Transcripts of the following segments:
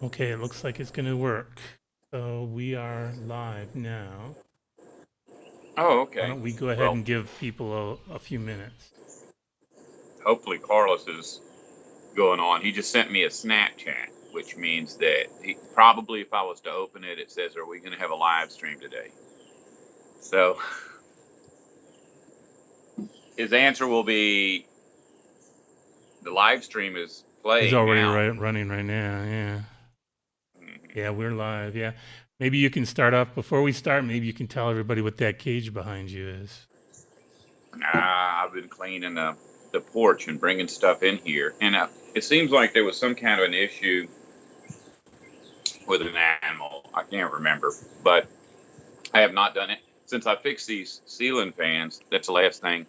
Okay, it looks like it's going to work. So we are live now. Oh, Why okay. don't we go ahead Well, and give people a few minutes? hopefully Carlos is going on. He just sent me a Snapchat, which means that he probably, if I was to open it, it says, "Are we going to have a live stream today?" So his answer will be, "The live stream is He's playing already now." running right now. Yeah. Yeah, Mhm. we're live. Yeah. Maybe you can start off before we start. Maybe you can tell everybody what that cage behind you is. I've been cleaning the porch and bringing stuff in here, and it seems like there was some kind of an issue with an animal. I can't remember, but I have not done it since I fixed these ceiling fans. That's the last thing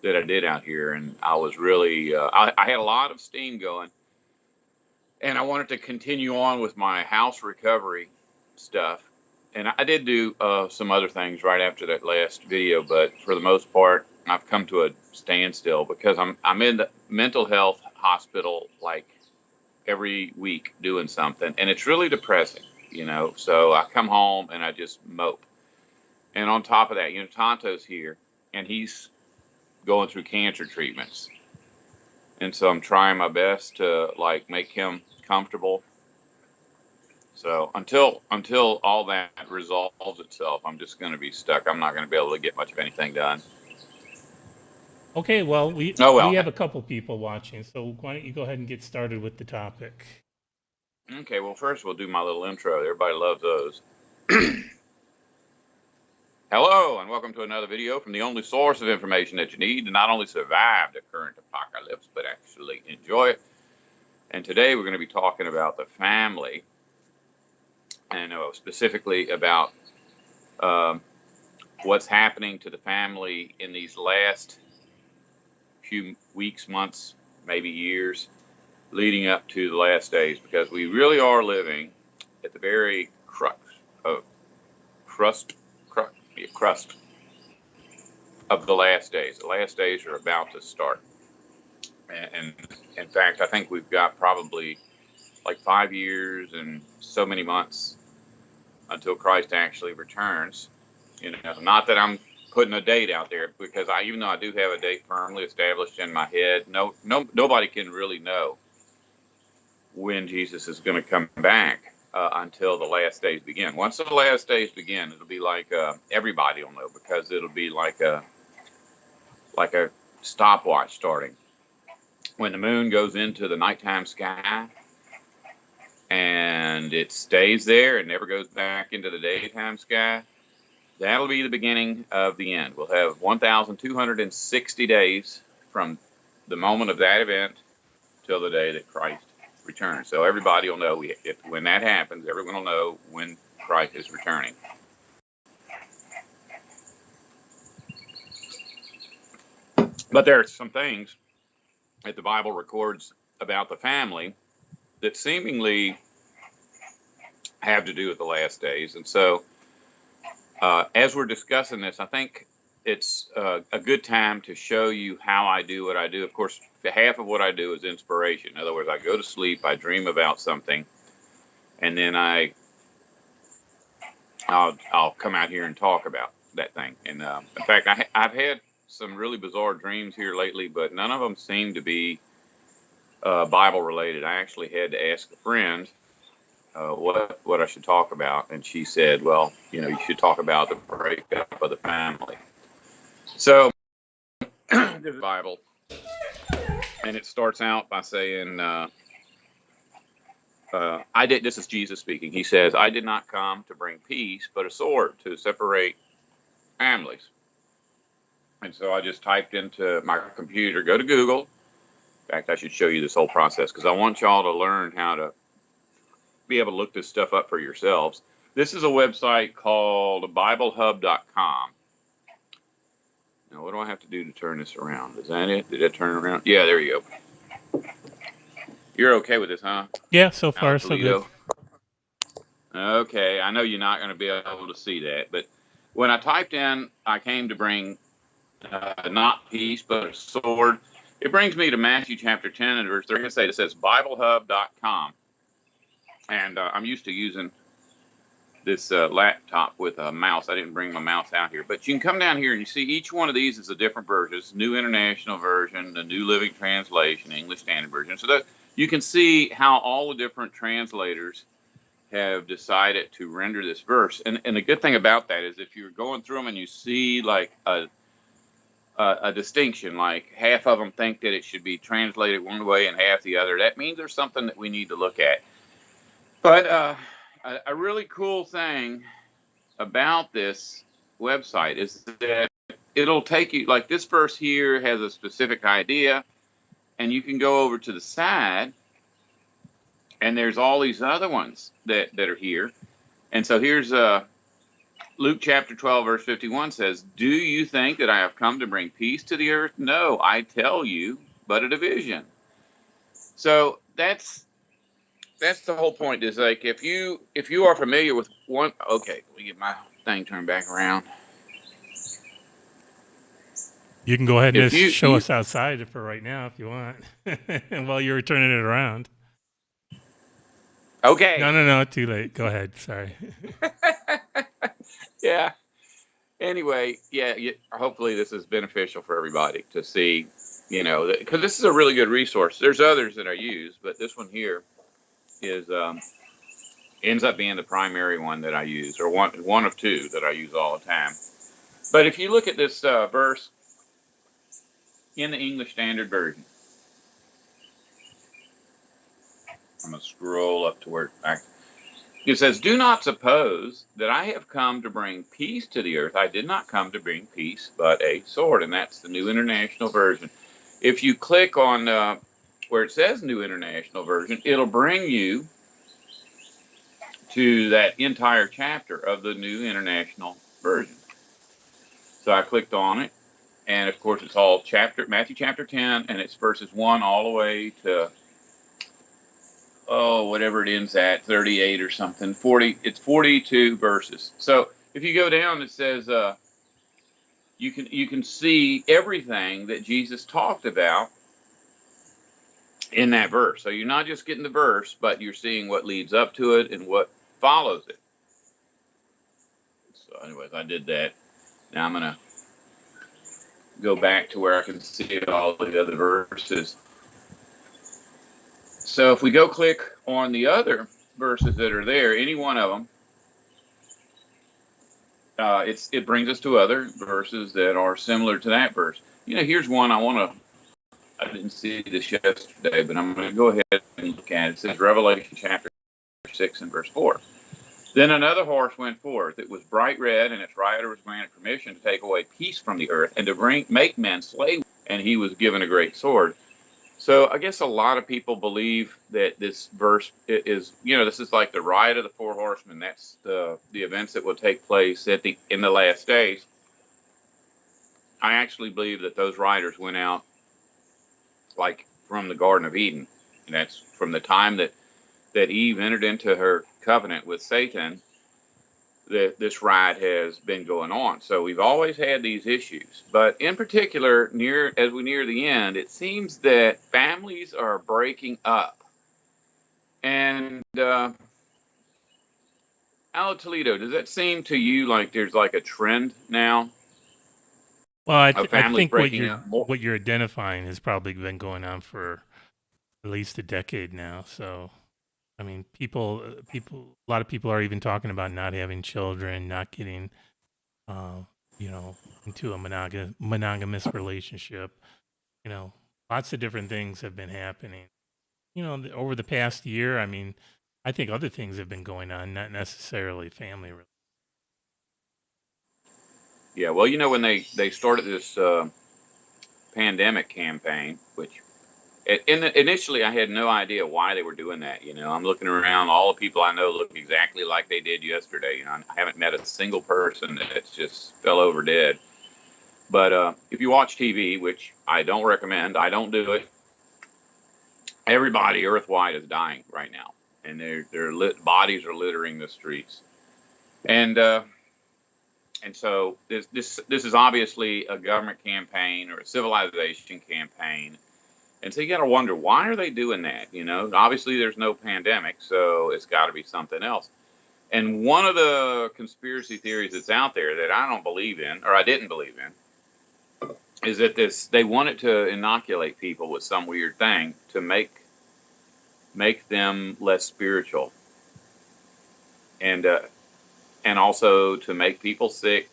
that I did out here, and I was really I had a lot of steam going, and I wanted to continue on with my house recovery stuff. And I did do some other things right after that last video, but for the most part, I've come to a standstill because I'm in the mental health hospital like every week doing something, and it's really depressing, you know. So I come home and I just mope. And on top of that, you know, Tonto's here, and he's going through cancer treatments, and so I'm trying my best to like make him comfortable. So until all that resolves itself, I'm just going to be stuck. I'm not going to be able to get much of anything done. Okay, well, we Oh we well. have a couple people watching, so why don't you go ahead and get started with the topic? Okay. Well, first we'll do my little intro. Everybody loves those. Hello and welcome to another video from the only source of information that you need to not only survive the current apocalypse but actually enjoy it. And today we're going to be talking about the family, and specifically about um, what's happening to the family in these last few weeks, months, maybe years leading up to the last days, because we really are living at the very of crust, crust of the last days. The last days are about to start, and in fact, I think we've got probably like 5 years and so many months until Christ actually returns. You know, not that I'm putting a date out there, because even though I do have a date firmly established in my head, nobody can really know when Jesus is going to come back until the last days begin. Once the last days begin, it'll be like everybody will know, because it'll be like a stopwatch starting when the moon goes into the nighttime sky and it stays there and never goes back into the daytime sky. That'll be the beginning of the end. We'll have 1,260 days from the moment of that event till the day that Christ returns. So everybody will know when that happens. Everyone will know when Christ is returning. But there are some things that the Bible records about the family that seemingly have to do with the last days. And so, as we're discussing this, I think it's a good time to show you how I do what I do. Of course, half of what I do is inspiration. In other words, I go to sleep, I dream about something, and then I'll come out here and talk about that thing. And in fact, I've had some really bizarre dreams here lately, but none of them seem to be Bible related. I actually had to ask a friend what I should talk about, and she said, "Well, you know, you should talk about the breakup of the family." So this is the Bible, and it starts out by saying, "I did." This is Jesus speaking. He says, "I did not come to bring peace, but a sword to separate families." And so I just typed into my computer, go to Google. In fact, I should show you this whole process because I want y'all to learn how to be able to look this stuff up for yourselves. This is a website called BibleHub.com. Now, what do I have to do to turn this around? Is that it? Did it turn around? Yeah, there you go. You're okay with this, huh? Yeah, so Out far of so good. Toledo. Okay, I know you're not going to be able to see that, but when I typed in, I came to bring not peace, but a sword. It brings me to Matthew chapter 10 and verse 3. It says BibleHub.com. And I'm used to using this laptop with a mouse. I didn't bring my mouse out here, but you can come down here and you see each one of these is a different version. It's New International Version, the New Living Translation, English Standard Version. So that you can see how all the different translators have decided to render this verse. And the good thing about that is if you're going through them and you see like a distinction, like half of them think that it should be translated one way and half the other, that means there's something that we need to look at. But a really cool thing about this website is that it'll take you, like this verse here has a specific idea, and you can go over to the side, and there's all these other ones that are here. And so here's Luke chapter 12, verse 51 says, "Do you think that I have come to bring peace to the earth? No, I tell you, but a division." So that's the whole point. Is like if you are familiar with one. Okay, let me get my thing turned back around. You can go ahead and If just show you us outside for right now if you want, while you're turning it around. okay, No, too late. Go ahead. Sorry. yeah. Anyway, yeah. Hopefully, this is beneficial for everybody to see. You know, because this is a really good resource. There's others that I use, but this one here is ends up being the primary one that I use, or one of two that I use all the time. But if you look at this verse in the English Standard Version, I'm going to scroll up to where it says, "Do not suppose that I have come to bring peace to the earth. I did not come to bring peace, but a sword." And that's the New International Version. If you click on where it says New International Version, it'll bring you to that entire chapter of the New International Version. So I clicked on it, and of course it's all Matthew chapter 10, and it's verses 1 all the way to whatever it ends at, 38 or something. 40. It's 42 verses. So if you go down, it says you can see everything that Jesus talked about in that verse. So you're not just getting the verse, but you're seeing what leads up to it and what follows it. So anyways, I did that. Now I'm going to go back to where I can see all the other verses. So if we go click on the other verses that are there, any one of them, it brings us to other verses that are similar to that verse. You know, here's one I didn't see this yesterday, but I'm going to go ahead and look at it. It says Revelation chapter 6 and verse 4. "Then another horse went forth. It was bright red, and its rider was granted permission to take away peace from the earth and to make men slaves. And he was given a great sword." So I guess a lot of people believe that this verse is, this is like the ride of the four horsemen. That's the events that will take place in the last days. I actually believe that those riders went out like from the Garden of Eden, and that's from the time that Eve entered into her covenant with Satan. This ride has been going on. So we've always had these issues, but in particular, as we near the end, it seems that families are breaking up. And Al Toledo, does that seem to you like there's like a trend now Well, of I families think what breaking up? More? you're identifying has probably been going on for at least a decade now. So, I mean, a lot of people are even talking about not having children, not getting, uh, into a monogamous relationship. You know, lots of different things have been happening. Over the past year. I mean, I think other things have been going on, not necessarily family. Yeah, well, when they started this pandemic campaign, which initially I had no idea why they were doing that. I'm looking around, all the people I know look exactly like they did yesterday. I haven't met a single person that's just fell over dead. But if you watch TV, which I don't recommend, I don't do it. Everybody earthwide is dying right now, and their bodies are littering the streets. And so this is obviously a government campaign or a civilization campaign And so you got to wonder, why are they doing that? Obviously there's no pandemic, so it's got to be something else. And one of the conspiracy theories that's out there that I don't believe in, or I didn't believe in, is that they wanted to inoculate people with some weird thing to make them less spiritual, and and also to make people sick,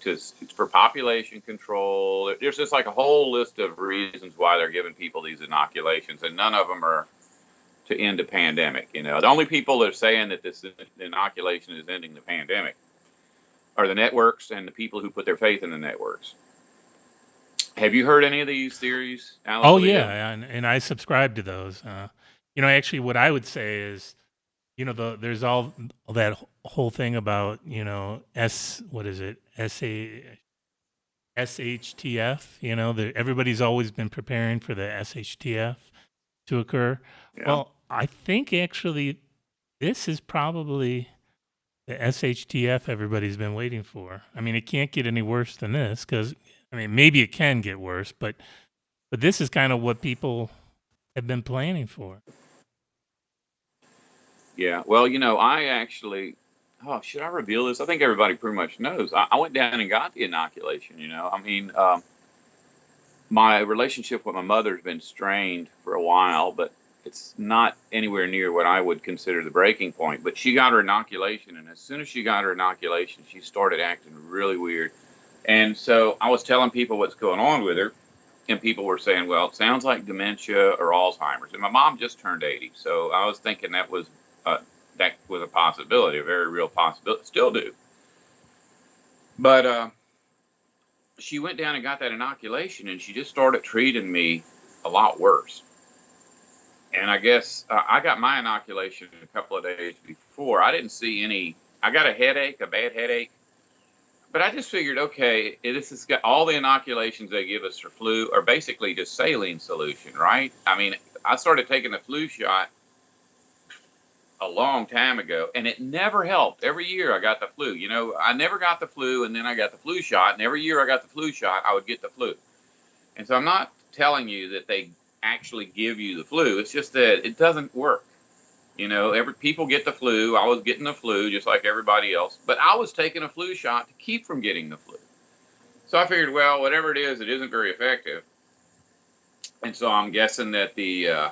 for population control. There's just like a whole list of reasons why they're giving people these inoculations, and none of them are to end a pandemic. The only people that are saying that this inoculation is ending the pandemic are the networks and the people who put their faith in the networks. Have you heard any of these theories, Oh Alessio? yeah, and I subscribe to those. Actually, what I would say is, there's all that whole thing about what is it, SHTF. Everybody's always been preparing for the SHTF to occur. Yeah. Well, I think actually this is probably the SHTF everybody's been waiting for. I mean, it can't get any worse than this, because I mean, maybe it can get worse, but this is kind of what people have been planning for. Yeah. Well, I actually, oh, should I reveal this? I think everybody pretty much knows. I went down and got the inoculation. I mean, my relationship with my mother's been strained for a while, but it's not anywhere near what I would consider the breaking point. But she got her inoculation, and as soon as she got her inoculation, she started acting really weird. And so I was telling people what's going on with her, and people were saying, well, it sounds like dementia or Alzheimer's. And my mom just turned 80, so I was thinking that was a possibility, a very real possibility. Still do. But she went down and got that inoculation, and she just started treating me a lot worse. And I guess I got my inoculation a couple of days before. I didn't see any. I got a headache, a bad headache, but I just figured, okay, this has got all the inoculations they give us for flu are basically just saline solution, right? I mean, I started taking the flu shot a long time ago, and it never helped. Every year I got the flu. I never got the flu, and then I got the flu shot, and every year I got the flu shot, I would get the flu. And so I'm not telling you that they actually give you the flu. It's just that it doesn't work. Every people get the flu. I was getting the flu just like everybody else, but I was taking a flu shot to keep from getting the flu. So I figured, well, whatever it is, it isn't very effective. And so I'm guessing that the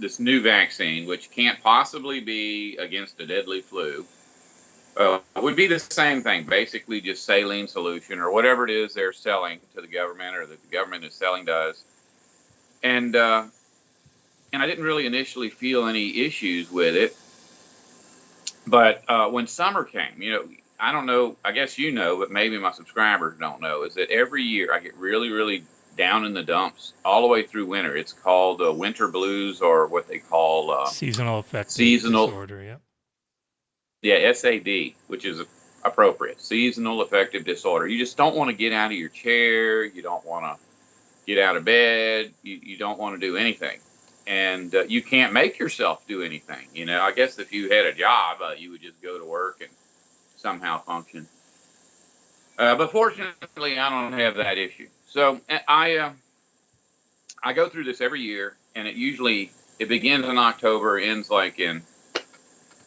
this new vaccine, which can't possibly be against a deadly flu, would be the same thing, basically just saline solution or whatever it is they're selling to the government or that the government is selling to us. And I didn't really initially feel any issues with it. But when summer came, I don't know, I guess but maybe my subscribers don't know, is that every year I get really, really down in the dumps all the way through winter. It's called winter blues, or what they call Seasonal affective seasonal, disorder. Yep. yeah, SAD, which is appropriate, seasonal affective disorder. You just don't want to get out of your chair. You don't want to get out of bed. You don't want to do anything. And you can't make yourself do anything. I guess if you had a job, you would just go to work and somehow function. But fortunately, I don't have that issue. So I go through this every year, and it begins in October, ends like in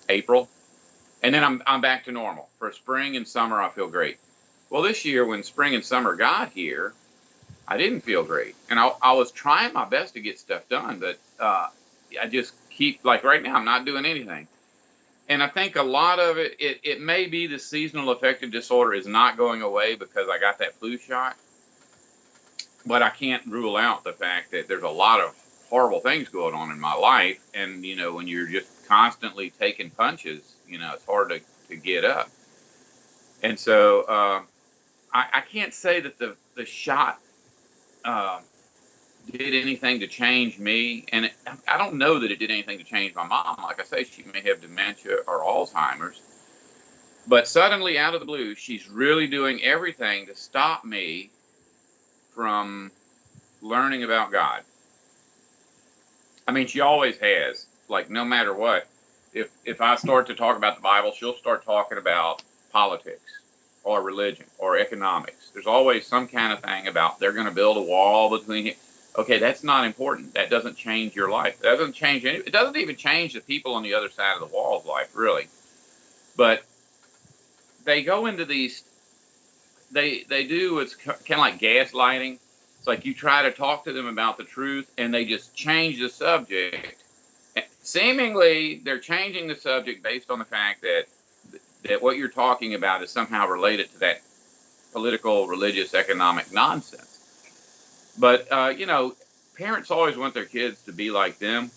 April, and then I'm back to normal. For spring and summer, I feel great. Well, this year when spring and summer got here, I didn't feel great, and I was trying my best to get stuff done, but I just keep, like right now, I'm not doing anything. And I think a lot of it may be the seasonal affective disorder is not going away because I got that flu shot, but I can't rule out the fact that there's a lot of horrible things going on in my life, and when you're just constantly taking punches, it's hard to get up. And so I can't say that the shot uh, did anything to change me, and I don't know that it did anything to change my mom. Like I say, she may have dementia or Alzheimer's, but suddenly, out of the blue, she's really doing everything to stop me from learning about God. I mean, she always has. Like, no matter what, if I start to talk about the Bible, she'll start talking about politics or religion or economics. There's always some kind of thing about they're going to build a wall between. Okay, that's not important. That doesn't change your life. That doesn't change any. It doesn't even change the people on the other side of the wall's life, really. But they go into these. They do. It's kind of like gaslighting. It's like you try to talk to them about the truth, and they just change the subject. Seemingly, they're changing the subject based on the fact that what you're talking about is somehow related to that political, religious, economic nonsense. But parents always want their kids to be like them,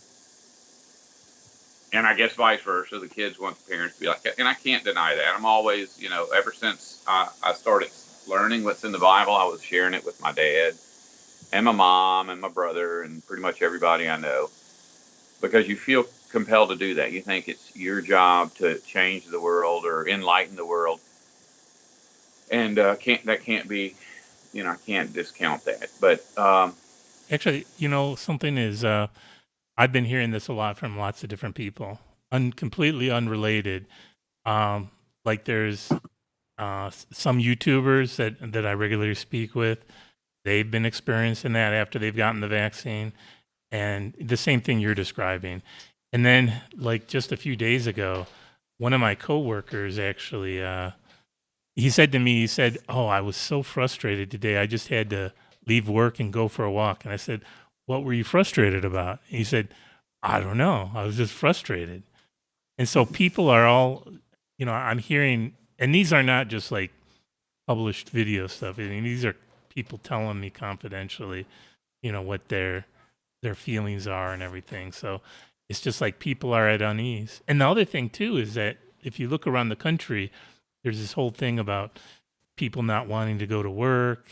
and I guess vice versa. The kids want the parents to be like, and I can't deny that. I'm always, ever since I started learning what's in the Bible, I was sharing it with my dad and my mom and my brother and pretty much everybody I know, because you feel compelled to do that. You think it's your job to change the world or enlighten the world, and can't be, I can't discount that. But Actually, something is I've been hearing this a lot from lots of different people, completely unrelated. Um, like there's some YouTubers that I regularly speak with. They've been experiencing that after they've gotten the vaccine, and the same thing you're describing. And then, like just a few days ago, one of my coworkers actually, he said to me, he said, "Oh, I was so frustrated today. I just had to leave work and go for a walk." And I said, "What were you frustrated about?" He said, "I don't know. I was just frustrated." And so people are all, I'm hearing, and these are not just like published video stuff. I mean, these are people telling me confidentially, what their feelings are and everything. So it's just like people are at unease. And the other thing too is that if you look around the country, there's this whole thing about people not wanting to go to work.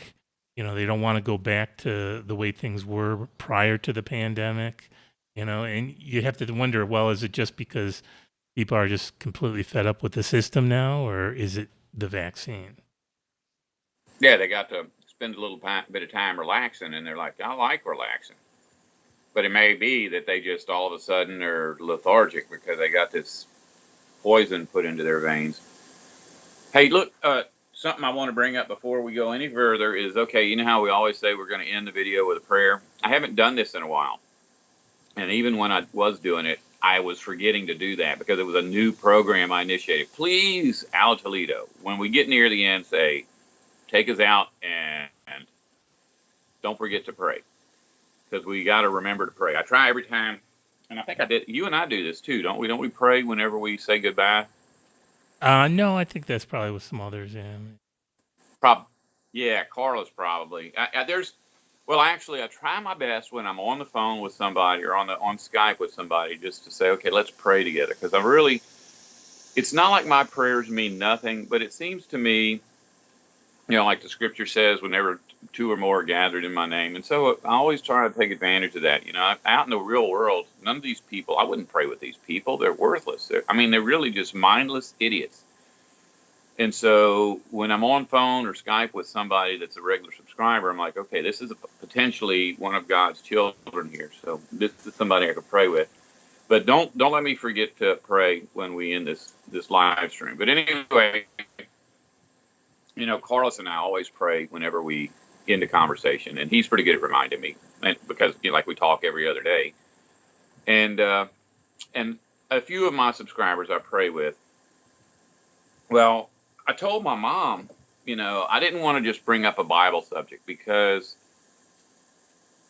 They don't want to go back to the way things were prior to the pandemic. And you have to wonder, well, is it just because people are just completely fed up with the system now, or is it the vaccine? yeah, they got to spend a little bit of time relaxing, and they're like, I like relaxing. But it may be that they just all of a sudden are lethargic because they got this poison put into their veins. Hey, look, something I want to bring up before we go any further is, okay, you know how we always say we're going to end the video with a prayer? I haven't done this in a while. And even when I was doing it, I was forgetting to do that because it was a new program I initiated. Please, Al Toledo, when we get near the end, say, take us out and don't forget to pray, because we got to remember to pray. I try every time, and I think I did. You and I do this too, don't we? Don't we pray whenever we say goodbye? No, I think that's probably with some others. Yeah. Yeah, Carla's probably. Well, actually, I try my best when I'm on the phone with somebody or on Skype with somebody, just to say, okay, let's pray together, because I'm really. It's not like my prayers mean nothing, but it seems to me, like the scripture says, whenever two or more are gathered in my name. And so I always try to take advantage of that. Out in the real world, none of these people, I wouldn't pray with these people. They're worthless. They're really just mindless idiots. And so when I'm on phone or Skype with somebody that's a regular subscriber, I'm like, okay, this is potentially one of God's children here. So this is somebody I could pray with. But don't let me forget to pray when we end this live stream. But anyway, Carlos and I always pray whenever we end a conversation, and he's pretty good at reminding me, and because like we talk every other day, and and a few of my subscribers I pray with. Well, I told my mom, I didn't want to just bring up a Bible subject because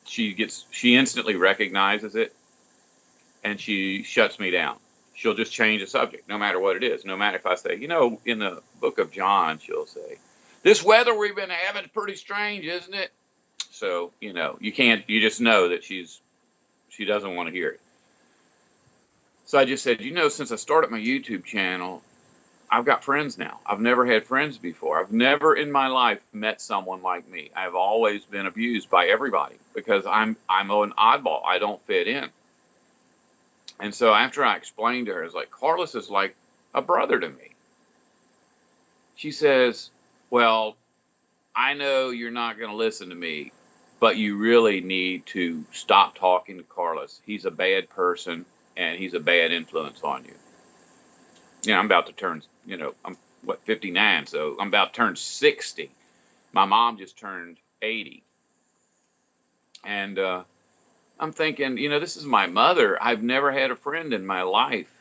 she instantly recognizes it, and she shuts me down. She'll just change the subject, no matter what it is. No matter if I say, in the book of John, she'll say, "This weather we've been having is pretty strange, isn't it?" So, you just know that she doesn't want to hear it. So I just said, since I started my YouTube channel, I've got friends now. I've never had friends before. I've never in my life met someone like me. I've always been abused by everybody because I'm an oddball. I don't fit in. And so after I explained to her, it's like, Carlos is like a brother to me. She says, well, I know you're not going to listen to me, but you really need to stop talking to Carlos. He's a bad person, and he's a bad influence on you. I'm about to turn, I'm 59, so I'm about to turn 60. My mom just turned 80. And I'm thinking, this is my mother. I've never had a friend in my life.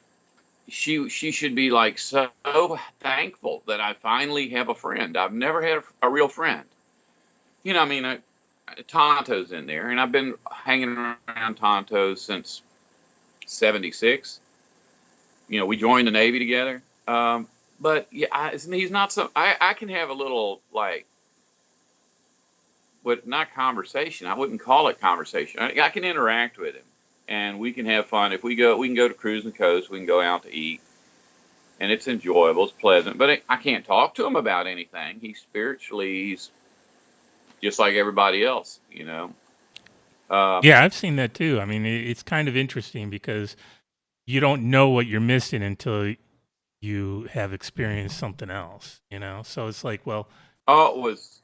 She should be like so thankful that I finally have a friend. I've never had a real friend. I mean, Tonto's in there, and I've been hanging around Tonto since '76. We joined the Navy together. But yeah, he's not so. I can have a little like, what, not conversation. I wouldn't call it conversation. I can interact with him, and we can have fun. If we can go to Cruise and Coast. We can go out to eat, and it's enjoyable. It's pleasant. But I can't talk to him about anything. He's just like everybody else. Um, Yeah, I've seen that too. I mean, it's kind of interesting because you don't know what you're missing until you have experienced something else, you know? So it's like, well, oh, it was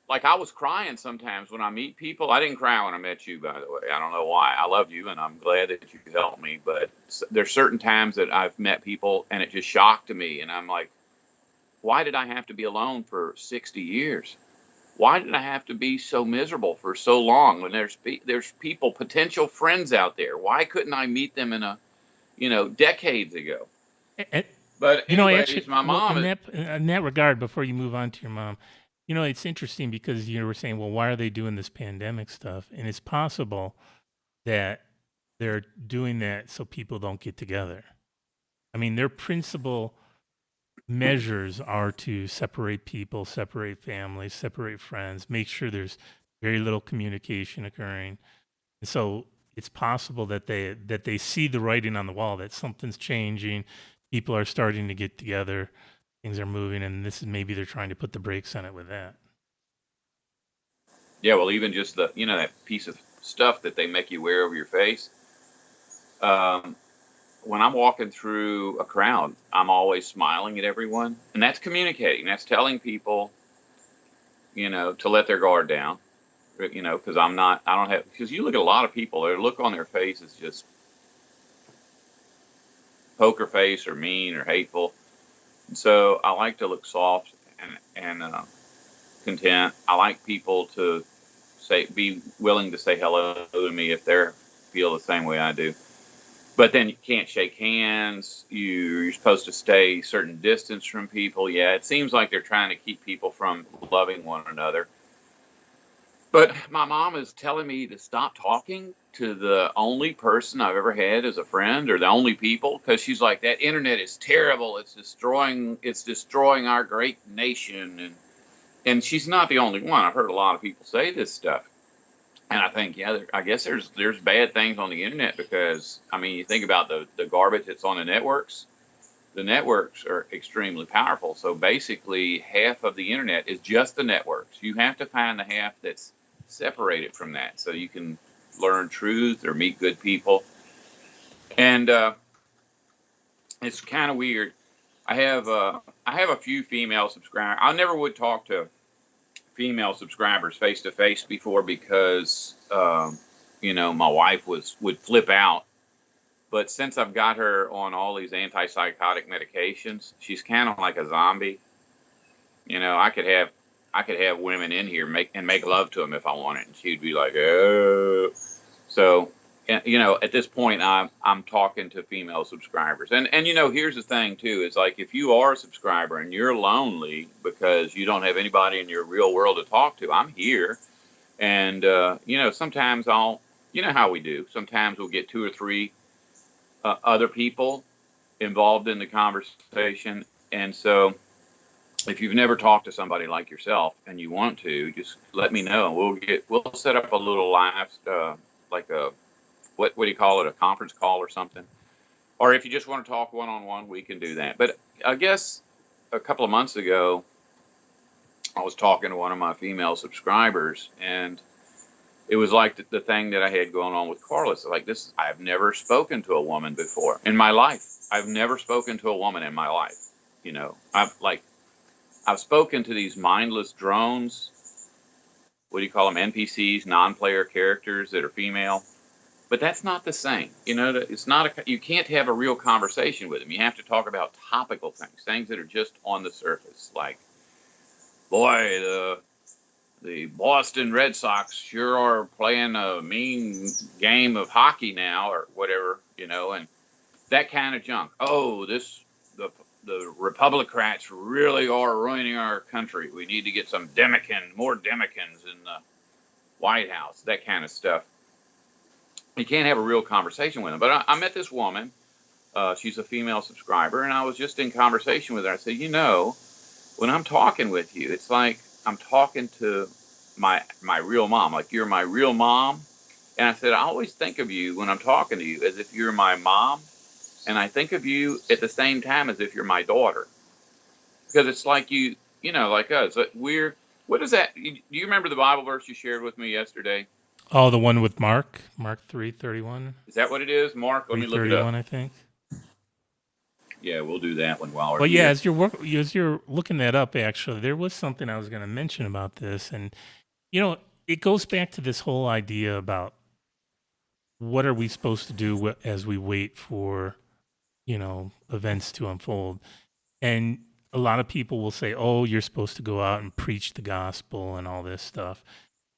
like I was crying sometimes when I meet people. I didn't cry when I met you, by the way. I don't know why. I love you, and I'm glad that you helped me. But there's certain times that I've met people, and it just shocked me, and I'm like, why did I have to be alone for 60 years? Why did I have to be so miserable for so long when there's people, potential friends out there? Why couldn't I meet them decades ago? a- a- But you know, actually, anyways, my well, mom is. in that regard, before you move on to your mom, you know, it's interesting because you were saying, well, why are they doing this pandemic stuff? And it's possible that they're doing that so people don't get together. I mean, their principal measures are to separate people, separate families, separate friends, make sure there's very little communication occurring. And so it's possible that they see the writing on the wall that something's changing, people are starting to get together, things are moving, and this is maybe they're trying to put the brakes on it with that. Yeah, well, even just that piece of stuff that they make you wear over your face. Um, when I'm walking through a crowd, I'm always smiling at everyone, and that's communicating. That's telling people, to let their guard down. Because I don't have. Because you look at a lot of people, their look on their face is just poker face or mean or hateful. And so I like to look soft and content. I like people to be willing to say hello to me if they feel the same way I do. But then you can't shake hands. You're supposed to stay certain distance from people. Yeah, it seems like they're trying to keep people from loving one another. But my mom is telling me to stop talking to the only person I've ever had as a friend, or the only people, because she's like, that internet is terrible. It's destroying our great nation. And she's not the only one. I've heard a lot of people say this stuff. And I think, yeah, I guess there's bad things on the internet, because I mean, you think about the garbage that's on the networks. The networks are extremely powerful. So basically, half of the internet is just the networks. You have to find the half that's separated from that, so you can learn truth or meet good people. And it's kind of weird. I have a few female subscribers. I never would talk to female subscribers face to face before, because my wife would flip out. But since I've got her on all these antipsychotic medications, she's kind of like a zombie. I could have women in here make love to them if I wanted, and she'd be like, oh. So, at this point, I'm talking to female subscribers, and here's the thing too: is like, if you are a subscriber and you're lonely because you don't have anybody in your real world to talk to, I'm here. And sometimes how we do. Sometimes we'll get two or three other people involved in the conversation. And so, if you've never talked to somebody like yourself and you want to, just let me know, and we'll set up a little live, like a, what do you call it, a conference call or something. Or if you just want to talk one on one, we can do that. But I guess a couple of months ago, I was talking to one of my female subscribers, and it was like the thing that I had going on with Carlos. Like, this, I've never spoken to a woman before in my life. I've never spoken to a woman in my life. I've spoken to these mindless drones. What do you call them? NPCs, non-player characters that are female. But that's not the same. It's not you can't have a real conversation with them. You have to talk about topical things that are just on the surface. Like, boy, the Boston Red Sox sure are playing a mean game of hockey now, or whatever, and that kind of junk. Oh, the Republicrats really are ruining our country. We need to get more Democrats in the White House, that kind of stuff. You can't have a real conversation with them. But I met this woman. She's a female subscriber, and I was just in conversation with her. I said, when I'm talking with you, it's like I'm talking to my real mom. Like, you're my real mom. And I said, I always think of you when I'm talking to you as if you're my mom, and I think of you at the same time as if you're my daughter, because it's like like us. What is that? Do you remember the Bible verse you shared with me yesterday? Oh, the one with Mark 3:31, Is that what it is, Mark? Let me look it up. 3:31, I think. Yeah, we'll do that one while we're But yeah, here. as you're looking that up, actually, there was something I was going to mention about this, and you know, it goes back to this whole idea about what are we supposed to do as we wait for events to unfold. And a lot of people will say, "Oh, you're supposed to go out and preach the gospel and all this stuff."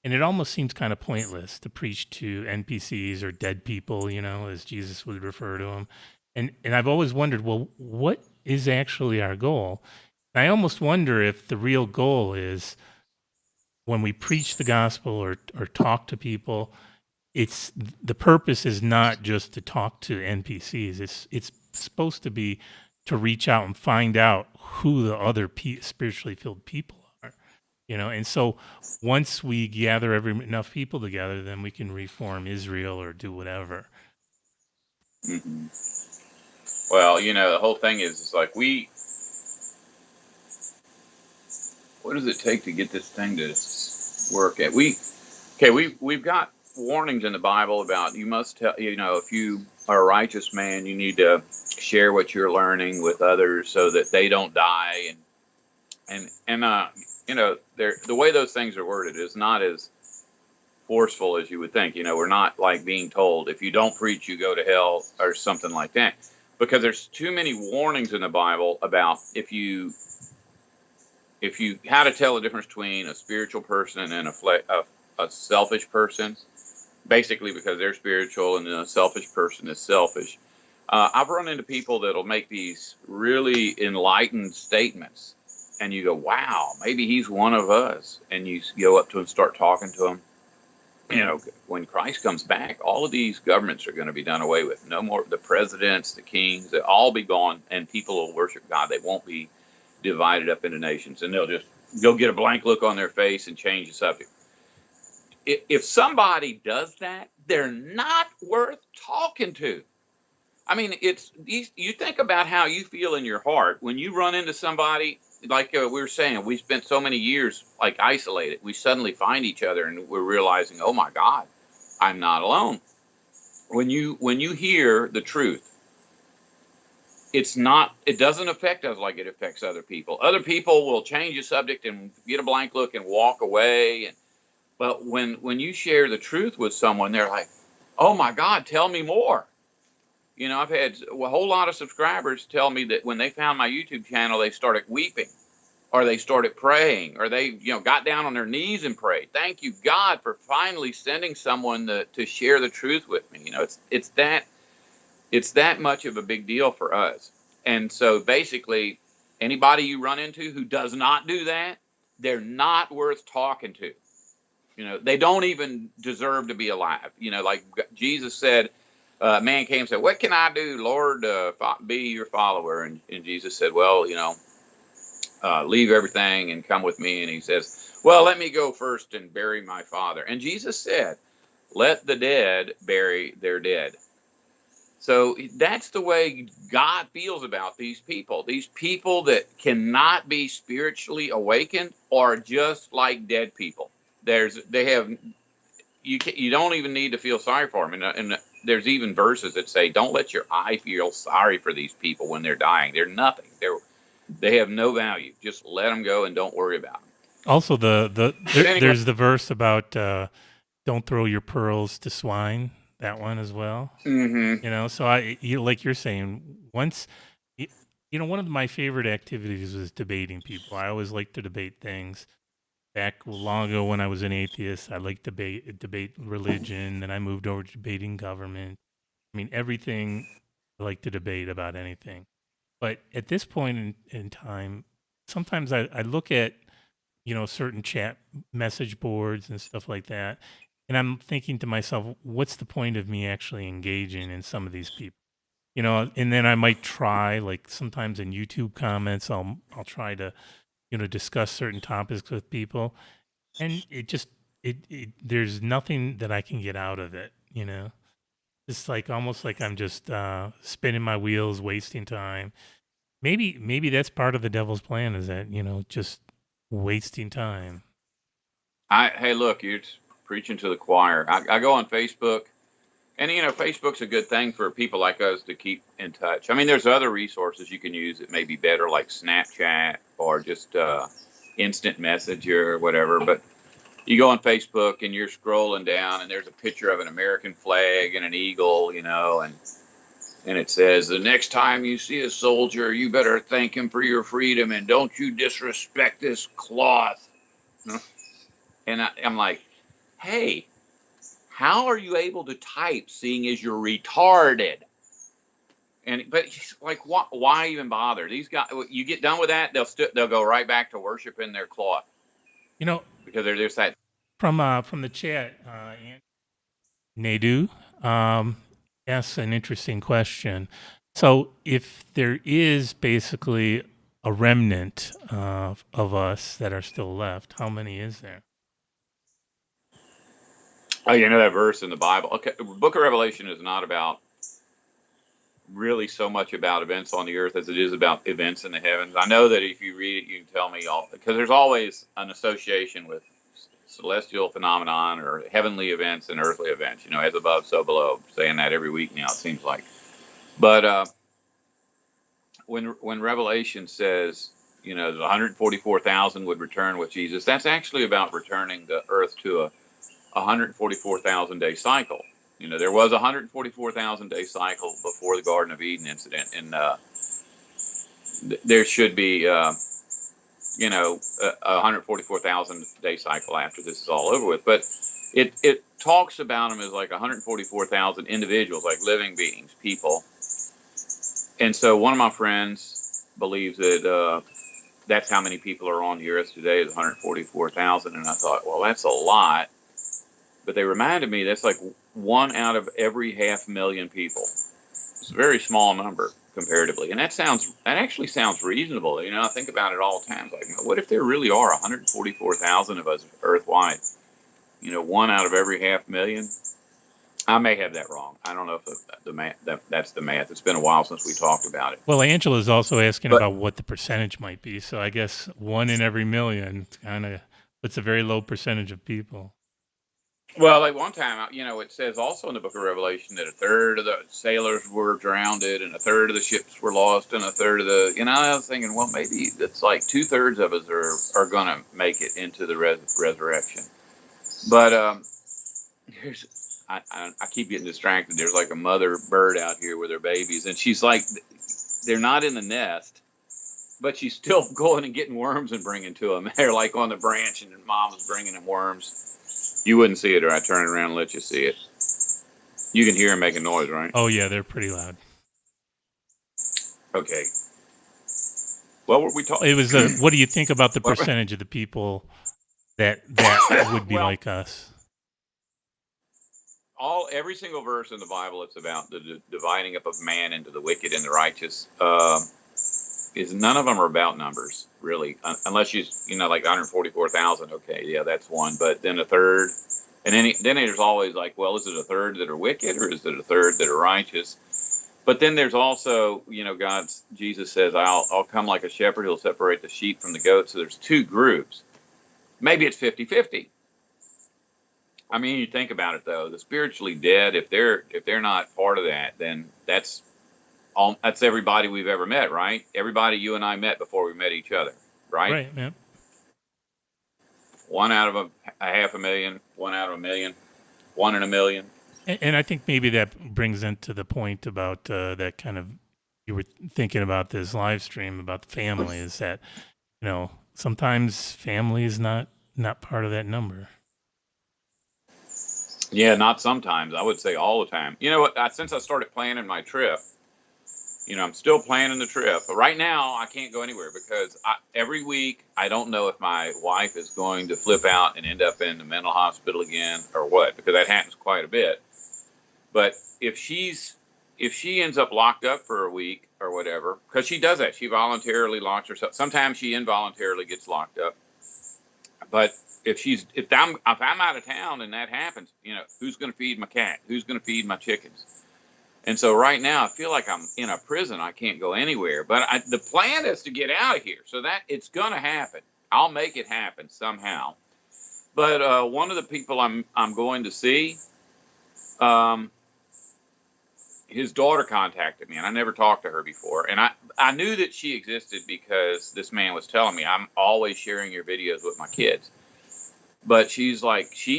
And it almost seems kind of pointless to preach to NPCs or dead people, as Jesus would refer to them. And I've always wondered, well, what is actually our goal? And I almost wonder if the real goal is when we preach the gospel or talk to people, it's the purpose is not just to talk to NPCs. It's supposed to be to reach out and find out who the other spiritually filled people are. And so once we gather enough people together, then we can reform Israel or do whatever. Hmm. Well, the whole thing is like what does it take to get this thing to work? We've got warnings in the Bible about you must tell, if you are a righteous man, you need to share what you're learning with others so that they don't die. And the way those things are worded is not as forceful as you would think. We're not like being told if you don't preach, you go to hell or something like that, because there's too many warnings in the Bible about if you how to tell the difference between a spiritual person and a selfish person, basically because they're spiritual and then a selfish person is selfish. I've run into people that'll make these really enlightened statements, and you go, wow, maybe he's one of us. And you go up to him and start talking to him. When Christ comes back, all of these governments are going to be done away with. No more the presidents, the kings, they'll all be gone, and people will worship God. They won't be divided up into nations, and they'll just go get a blank look on their face and change the subject. If somebody does that, they're not worth talking to. I mean, you think about how you feel in your heart when you run into somebody like we were saying. We spent so many years like isolated. We suddenly find each other and we're realizing, oh my God, I'm not alone. When you hear the truth, it doesn't affect us like it affects other people. Other people will change the subject and get a blank look and walk away. But when you share the truth with someone, they're like, oh my God, tell me more. I've had a whole lot of subscribers tell me that when they found my YouTube channel, they started weeping, or they started praying, or they, got down on their knees and prayed. Thank you, God, for finally sending someone to share the truth with me. It's that much of a big deal for us. And so basically, anybody you run into who does not do that, they're not worth talking to. They don't even deserve to be alive. Like Jesus said, man came and said, what can I do, Lord, to be your follower? And Jesus said, well, leave everything and come with me. And he says, well, let me go first and bury my father. And Jesus said, let the dead bury their dead. So that's the way God feels about these people. These people that cannot be spiritually awakened are just like dead people. You don't even need to feel sorry for them. And there's even verses that say, don't let your eye feel sorry for these people when they're dying. They're nothing. They have no value. Just let them go and don't worry about them. Also, But anyway, there's the verse about don't throw your pearls to swine. That one as well. mm-hmm. So like you're saying, once one of my favorite activities was debating people. I always like to debate things, back long ago when I was an atheist. I liked debate religion. Then I moved over to debating government. I mean, everything. I like to debate about anything. But at this point in time, sometimes I look at, certain chat message boards and stuff like that, and I'm thinking to myself, what's the point of me actually engaging in some of these people? And then I might try, like sometimes in YouTube comments, I'll try to, discuss certain topics with people, and it there's nothing that I can get out of it. It's like almost like I'm just spinning my wheels, wasting time. Maybe that's part of the devil's plan, is that, just wasting time. Hey, look, you're preaching to the choir. I go on Facebook, and Facebook's a good thing for people like us to keep in touch. I mean, there's other resources you can use that may be better, like Snapchat or just instant messenger or whatever. But you go on Facebook and you're scrolling down, and there's a picture of an American flag and an eagle, and it says, the next time you see a soldier, you better thank him for your freedom, and don't you disrespect this cloth. And I'm like, hey, how are you able to type seeing as you're retarded? But like, why even bother? These guys, you get done with that, they'll go right back to worshiping their cloth You know, because they're just that. from the chat, Nadu asks an interesting question. So, if there is basically a remnant of us that are still left, how many is there? Oh, you know that verse in the Bible. Okay, Book of Revelation is not about really so much about events on the earth as it is about events in the heavens. I know that if you read it, you can tell me all, because there's always an association with celestial phenomenon or heavenly events and earthly events. As above, so below. Saying that every week now, it seems like. But when Revelation says, the 144,000 would return with Jesus, that's actually about returning the earth to a 144,000 day cycle. There was a 144,000 day cycle before the Garden of Eden incident, and there should be, a 144,000 day cycle after this is all over with. But it talks about them as like 144,000 individuals, like living beings, people. And so one of my friends believes that that's how many people are on the earth today, is 144,000. And I thought, well, that's a lot. But they reminded me that's like 1 out of every 500,000 people. It's a very small number comparatively, and that actually sounds reasonable. I think about it all the time. Like, what if there really are 144,000 of us earthwide? 1 out of every 500,000. I may have that wrong. I don't know if the math that's the math. It's been a while since we talked about it. Well, Angela's also asking But about what the percentage might be. So I guess 1 in every million kind of puts a very low percentage of people. well, like one time, it says also in the Book of Revelation that a third of the sailors were drowned, and a third of the ships were lost, and a third of the. I was thinking, well, maybe it's like 2/3 of us are going to make it into the resurrection. But I keep getting distracted. There's like a mother bird out here with her babies, and she's like, they're not in the nest, but she's still going and getting worms and bringing to them. They're like on the branch, and mom's bringing them worms. You wouldn't see it, or I'd turn it around and let you see it. You can hear them making noise, right? Oh yeah, they're pretty loud. Okay. Well, were we talking? It was what do you think about the percentage of the people that would be Well, like us? every single verse in the Bible, it's about the dividing up of man into the wicked and the righteous. Is none of them are about numbers, really, unless like 144,000. Okay, yeah, that's one. But then a third, and then there's always like, well, is it a third that are wicked, or is it a third that are righteous? But then there's also, Jesus says, I'll come like a shepherd. He'll separate the sheep from the goats. So there's two groups. Maybe it's 50-50. I mean, you think about it though, the spiritually dead, if they're not part of that, then that's everybody we've ever met, right? Everybody you and I met before we met each other, right? Right, yeah. 1 out of a 500,000, 1 out of a million, 1 in a million. And I think maybe that brings into the point about that kind of, you were thinking about this live stream about the family, is that, sometimes family is not not part of that number. Yeah, not sometimes. I would say all the time. You know what? Since I started planning my trip, I'm still planning the trip. But right now, I can't go anywhere because every week I don't know if my wife is going to flip out and end up in the mental hospital again or what, because that happens quite a bit. But if she ends up locked up for a week or whatever, because she does that, she voluntarily locks herself. Sometimes she involuntarily gets locked up. But if I'm out of town and that happens, who's going to feed my cat? Who's going to feed my chickens? And so right now I feel like I'm in a prison. I can't go anywhere. But the plan is to get out of here, so that it's going to happen. I'll make it happen somehow. But one of the people I'm going to see, um, his daughter contacted me, and I never talked to her before. And I knew that she existed because this man was telling me, I'm always sharing your videos with my kids. But she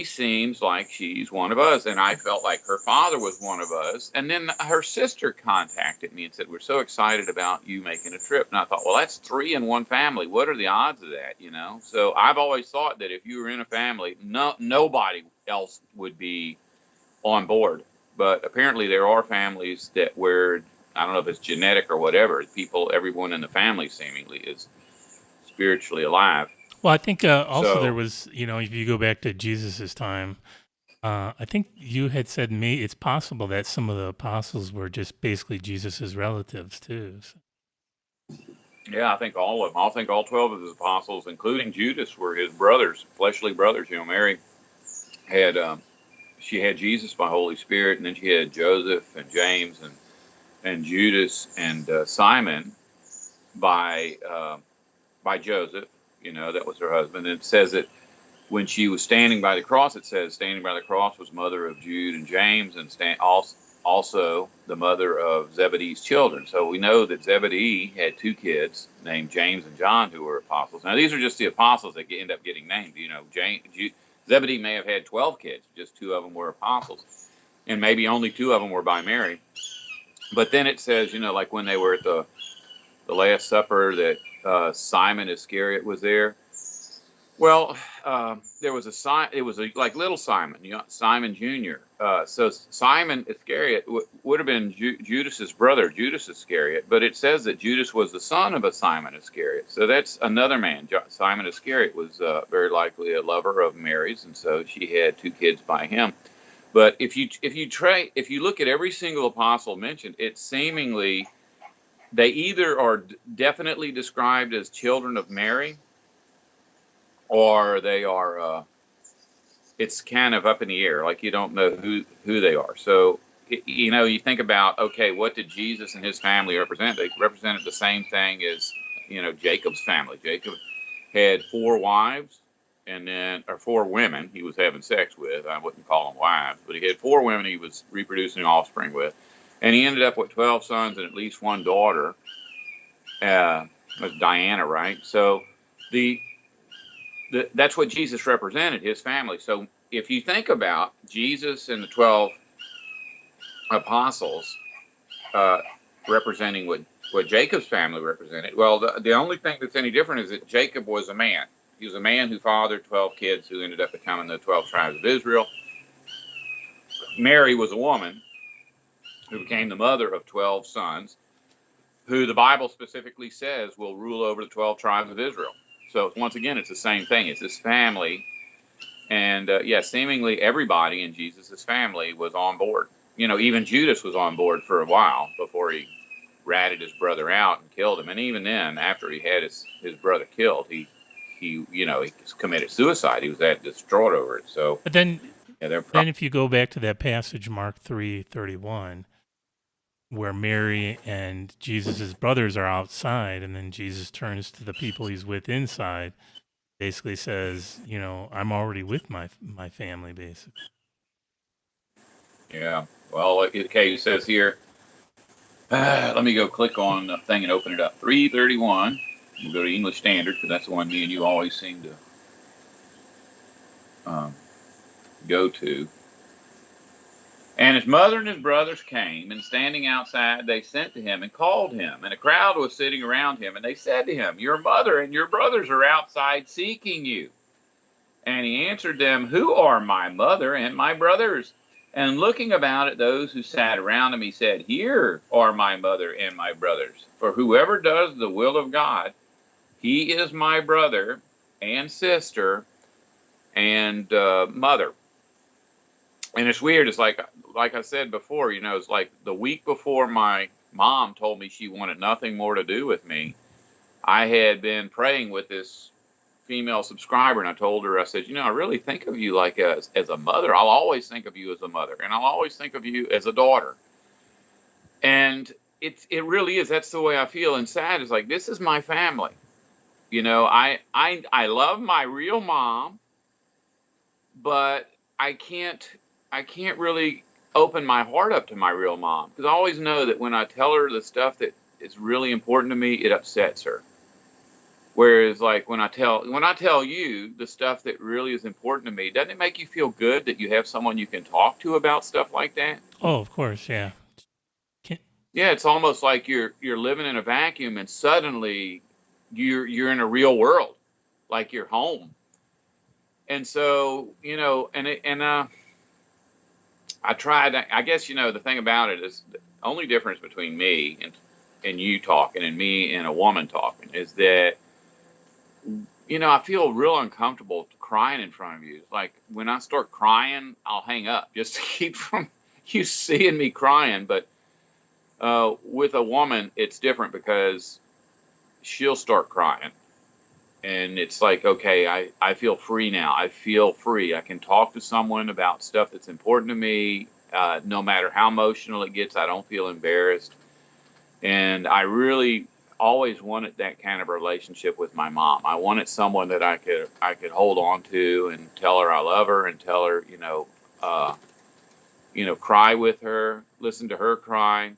seems like she's one of us. And I felt like her father was one of us. And then her sister contacted me and said, we're so excited about you making a trip. And I thought, well, that's 3 in one family. What are the odds of that, So I've always thought that if you were in a family, nobody else would be on board. But apparently there are families where, I don't know if it's genetic or whatever, everyone in the family seemingly is spiritually alive. Well, I think also there So was, if you go back to Jesus's time, I think you had said me it's possible that some of the apostles were just basically Jesus's relatives too. So. yeah, I think all of them. I think all 12 of his apostles, including Judas, were his brothers, fleshly brothers. Mary had she had Jesus by Holy Spirit, and then she had Joseph and James and Judas and Simon by Joseph. That was her husband. And it says that when she was standing by the cross, it says standing by the cross was mother of Jude and James, and also the mother of Zebedee's children. So we know that Zebedee had 2 kids named James and John who were apostles. Now these are just the apostles that end up getting named. Zebedee may have had 12 kids, just 2 of them were apostles, and maybe only 2 of them were by Mary. But then it says, like when they were at the Last Supper, that Simon Iscariot was there. Well, there was it was like little Simon, Simon Jr. So Simon Iscariot would have been Judas's brother, Judas Iscariot, but it says that Judas was the son of a Simon Iscariot. So that's another man. Simon Iscariot was very likely a lover of Mary's, and so she had 2 kids by him. But if you look at every single apostle mentioned, it's seemingly they either are definitely described as children of Mary, or they are it's kind of up in the air, like you don't know who they are. So you think about, okay, what did Jesus and his family represent? They represented the same thing as Jacob's family. Jacob had 4 wives, or 4 women he was having sex with. I wouldn't call them wives, but he had 4 women he was reproducing offspring with, and he ended up with 12 sons and at least 1 daughter. Was Diana, right? So that's what Jesus represented, his family. So if you think about Jesus and the 12 apostles representing what Jacob's family represented, well, the only thing that's any different is that Jacob was a man. He was a man who fathered 12 kids who ended up becoming the 12 tribes of Israel. Mary was a woman who became the mother of 12 sons, who the Bible specifically says will rule over the 12 tribes of Israel. So once again, it's the same thing. It's this family. And seemingly everybody in Jesus's family was on board. Even Judas was on board for a while before he ratted his brother out and killed him. And even then, after he had his brother killed, he committed suicide. He was that distraught over it. So But then, yeah, if you go back to that passage, Mark 3:31, where Mary and Jesus's brothers are outside, and then Jesus turns to the people he's with inside, basically says, I'm already with my family, basically. yeah. Well, okay, it says here. Let me go click on the thing and open it up. 3:31. We'll go to English Standard because that's the one me and you always seem to go to. And his mother and his brothers came, and standing outside, they sent to him and called him. And a crowd was sitting around him, and they said to him, your mother and your brothers are outside seeking you. And he answered them, Who are my mother and my brothers? And looking about at those who sat around him, he said, Here are my mother and my brothers. For whoever does the will of God, he is my brother and sister and mother. And it's weird. It's like I said before, it's like the week before my mom told me she wanted nothing more to do with me, I had been praying with this female subscriber, and I told her, I said, I really think of you like as a mother. I'll always think of you as a mother, and I'll always think of you as a daughter. And it really is. That's the way I feel inside. It's like, this is my family. I love my real mom, but I can't really open my heart up to my real mom, because I always know that when I tell her the stuff that is really important to me, it upsets her. Whereas, like, when I tell you the stuff that really is important to me, doesn't it make you feel good that you have someone you can talk to about stuff like that? Oh, of course, yeah. Can, Yeah, it's almost like you're living in a vacuum, and suddenly you're in a real world, like you're home. And so, I tried. I guess, the thing about it is, the only difference between me and you talking and me and a woman talking is that, I feel real uncomfortable crying in front of you. Like, when I start crying, I'll hang up just to keep from you seeing me crying. But with a woman, it's different, because she'll start crying. And it's like, okay, I feel free now. I feel free. I can talk to someone about stuff that's important to me. No matter how emotional it gets, I don't feel embarrassed. And I really always wanted that kind of relationship with my mom. I wanted someone that I could hold on to and tell her I love her, and tell her, cry with her, listen to her cry,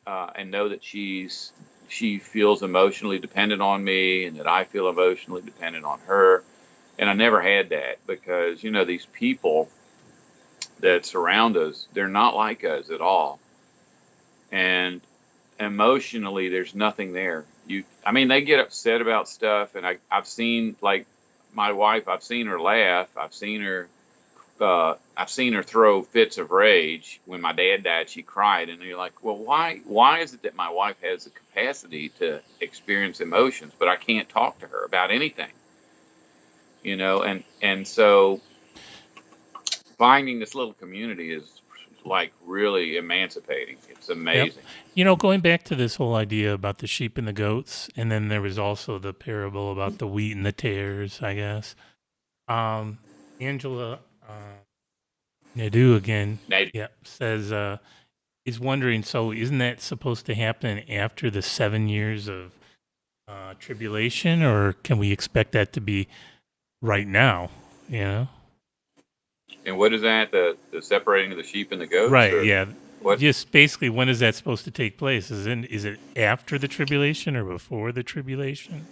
and know that she feels emotionally dependent on me, and that I feel emotionally dependent on her. And I never had that, because these people that surround us, they're not like us at all. And emotionally, there's nothing there. I mean, they get upset about stuff, and I've seen, like, my wife, I've seen her laugh, I've seen her throw fits of rage. When my dad died, she cried, and you're like, well, why is it that my wife has the capacity to experience emotions, but I can't talk to her about anything? And so finding this little community is, like, really emancipating. It's yep. amazing. Going back to this whole idea about the sheep and the goats, and then there was also the parable about the wheat and the tares, I guess. Um, Angela Nadeau again, Now, yep, says is wondering. So, isn't that supposed to happen after the 7 years of tribulation, or can we expect that to be right now? You know, and what is that? The separating of the sheep and the goats, right? or Yeah, what? just basically, when is that supposed to take place? Is it after the tribulation or before the tribulation?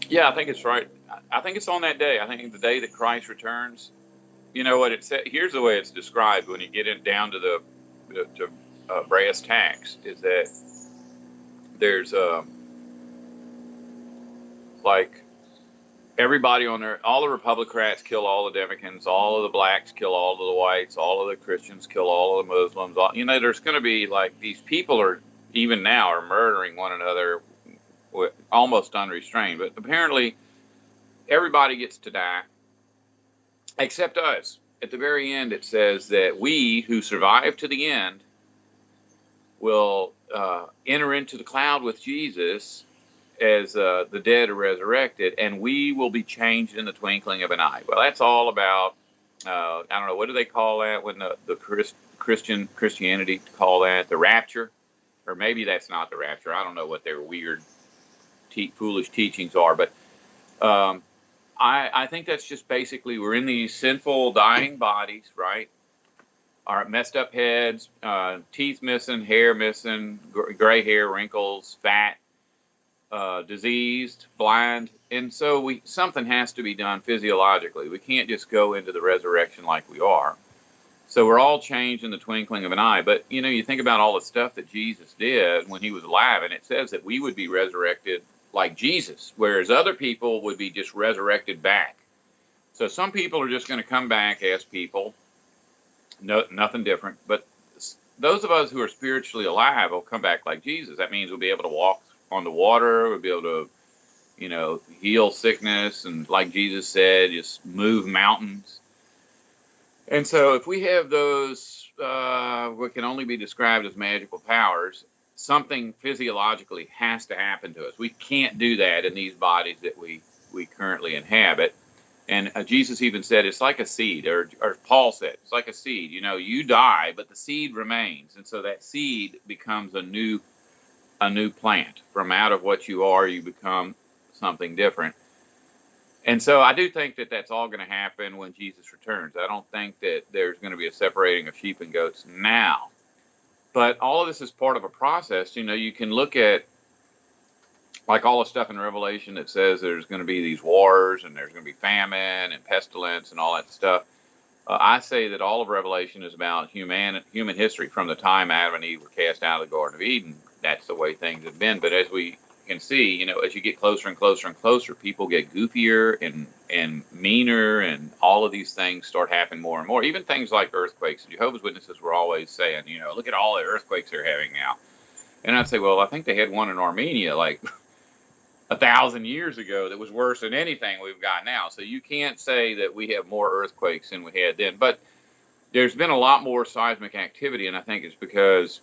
Yeah, I think it's right. I think it's on that day. I think the day that Christ returns. You know what it said? Here's the way it's described when you get it down to brass tacks. Is that there's like, everybody on there, all the Republicans kill all the Democrats, all of the blacks kill all of the whites, all of the Christians kill all of the Muslims. There's going to be, like, these people are, even now, are murdering one another almost unrestrained. But apparently, everybody gets to die except us. At the very end, it says that we who survive to the end will enter into the cloud with Jesus as the dead are resurrected, and we will be changed in the twinkling of an eye. Well, that's all about, I don't know, what do they call that when the Christianity call that? The rapture? Or maybe that's not the rapture. I don't know what their weird, foolish teachings are, but I think that's just basically, we're in these sinful, dying bodies, right? Our messed up heads, teeth missing, hair missing, gray hair, wrinkles, fat, diseased, blind, and so something has to be done physiologically. We can't just go into the resurrection like we are. So we're all changed in the twinkling of an eye. But you think about all the stuff that Jesus did when he was alive, and it says that we would be resurrected like Jesus, whereas other people would be just resurrected back. So some people are just going to come back as people, no, nothing different. But those of us who are spiritually alive will come back like Jesus. That means we'll be able to walk on the water. We'll be able to, heal sickness, and like Jesus said, just move mountains. And so if we have those, what can only be described as magical powers, something physiologically has to happen to us. We can't do that in these bodies that we currently inhabit. And Jesus even said it's like a seed, or Paul said it's like a seed. You die, but the seed remains, and so that seed becomes a new plant. From out of what you are, you become something different. And so I do think that that's all going to happen when Jesus returns. I don't think that there's going to be a separating of sheep and goats now. But all of this is part of a process. You can look at like all the stuff in Revelation that says there's going to be these wars and there's going to be famine and pestilence and all that stuff. I say that all of Revelation is about human history from the time Adam and Eve were cast out of the Garden of Eden. That's the way things have been. But as we can see, as you get closer and closer and closer, people get goofier and meaner, and all of these things start happening more and more. Even things like earthquakes. Jehovah's Witnesses were always saying, look at all the earthquakes they're having now. And I'd say, well, I think they had one in Armenia like 1,000 years ago that was worse than anything we've got now. So you can't say that we have more earthquakes than we had then. But there's been a lot more seismic activity, and I think it's because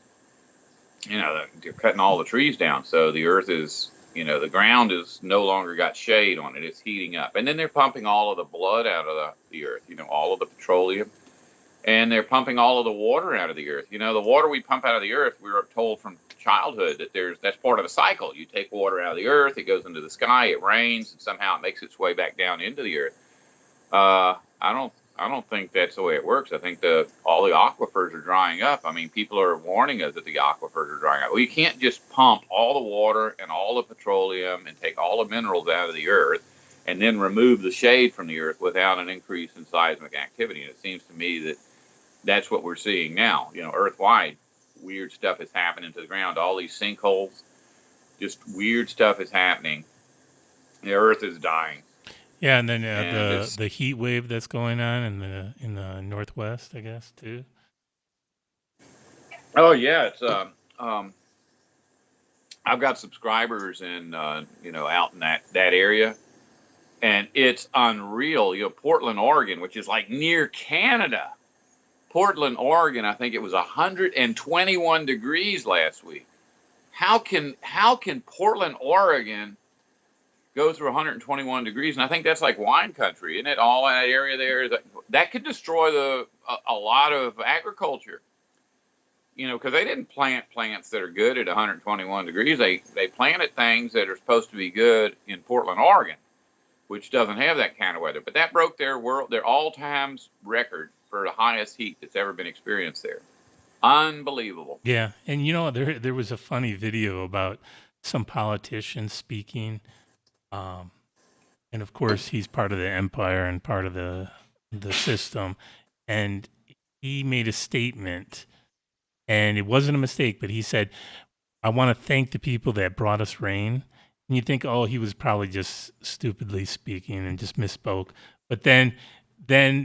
they're cutting all the trees down. So the earth is, the ground is no longer got shade on it. It's heating up. And then they're pumping all of the blood out of the earth, all of the petroleum. And they're pumping all of the water out of the earth. The water we pump out of the earth, we were told from childhood that that's part of a cycle. You take water out of the earth, it goes into the sky, it rains, and somehow it makes its way back down into the earth. I don't think that's the way it works. I think all the aquifers are drying up. I mean, people are warning us that the aquifers are drying up. Well, you can't just pump all the water and all the petroleum and take all the minerals out of the earth and then remove the shade from the earth without an increase in seismic activity. And it seems to me that that's what we're seeing now. Earth-wide, weird stuff is happening to the ground. All these sinkholes, just weird stuff is happening. The earth is dying. Yeah, and then And the heat wave that's going on in the Northwest, I guess, too. oh yeah, it's I've got subscribers in out in that area, and it's unreal. Portland, Oregon, which is like near Canada. Portland, Oregon, I think it was 121 degrees last week. How can Portland, Oregon go through 121 degrees? And I think that's like wine country, isn't it? All that area there, that could destroy a lot of agriculture. Because they didn't plant plants that are good at 121 degrees. They planted things that are supposed to be good in Portland, Oregon, which doesn't have that kind of weather. But that broke their all-time record for the highest heat that's ever been experienced there. Unbelievable. Yeah, and there was a funny video about some politician speaking, um, and of course he's part of the empire and part of the system, and he made a statement, and it wasn't a mistake, but he said, "I want to thank the people that brought us rain." And you think, oh, he was probably just stupidly speaking and just misspoke, but then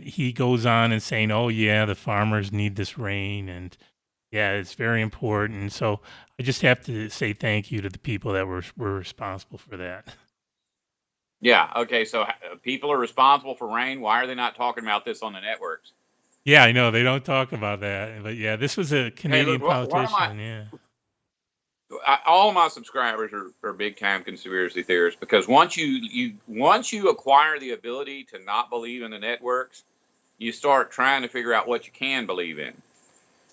he goes on and saying, "Oh yeah, the farmers need this rain, and yeah, it's very important." So I just have to say thank you to the people that were responsible for that. Yeah. Okay. So people are responsible for rain. Why are they not talking about this on the networks? Yeah, I know they don't talk about that, but yeah, this was a Hey, look, Canadian one of politician. Yeah, all of my subscribers are big time conspiracy theorists, because once you acquire the ability to not believe in the networks, you start trying to figure out what you can believe in.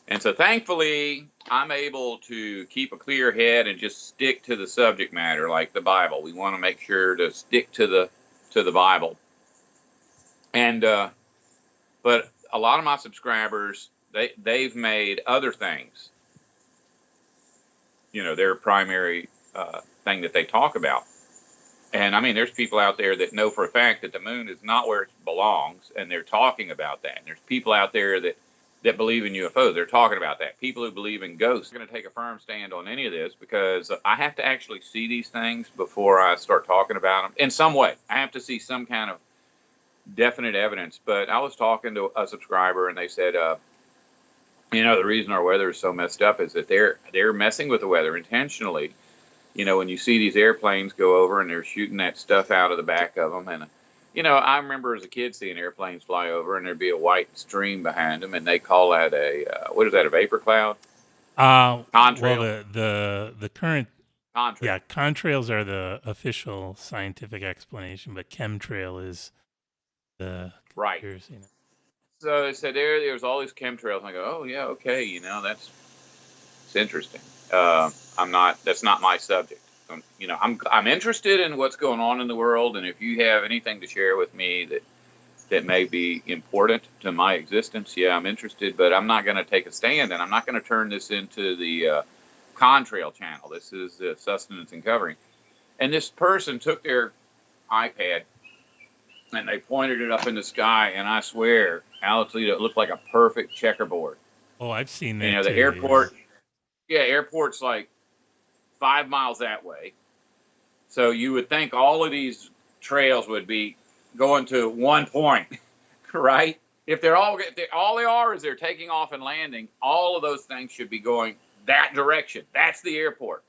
And so thankfully, I'm able to keep a clear head and just stick to the subject matter, like the Bible. We want to make sure to stick to the Bible. And but a lot of my subscribers, they've made other things, their primary thing that they talk about. And I mean, there's people out there that know for a fact that the moon is not where it belongs, and they're talking about that. And there's people out there that believe in UFOs. They're talking about that. People who believe in ghosts are going to take a firm stand on any of this, because I have to actually see these things before I start talking about them in some way. I have to see some kind of definite evidence. But I was talking to a subscriber, and they said, the reason our weather is so messed up is that they're messing with the weather intentionally. When you see these airplanes go over and they're shooting that stuff out of the back of them, and I remember as a kid seeing airplanes fly over and there'd be a white stream behind them, and they call that what is that, a vapor cloud? Well, Contrail? the current, yeah, Contrail. contrails are the official scientific explanation, but chemtrail is the Right. conspiracy. So they said there's all these chemtrails. And I go, oh yeah, okay, it's interesting. I'm not. That's not my subject. I'm interested in what's going on in the world, and if you have anything to share with me that may be important to my existence, yeah, I'm interested. But I'm not going to take a stand, and I'm not going to turn this into the contrail channel. This is sustenance and covering. And this person took their iPad and they pointed it up in the sky, and I swear, Alex Lita, it looked like a perfect checkerboard. Oh, I've seen that The too. Yeah. airport, yeah, airport's like 5 miles that way. So you would think all of these trails would be going to one point, right? If all they are is they're taking off and landing, all of those things should be going that direction. That's the airport.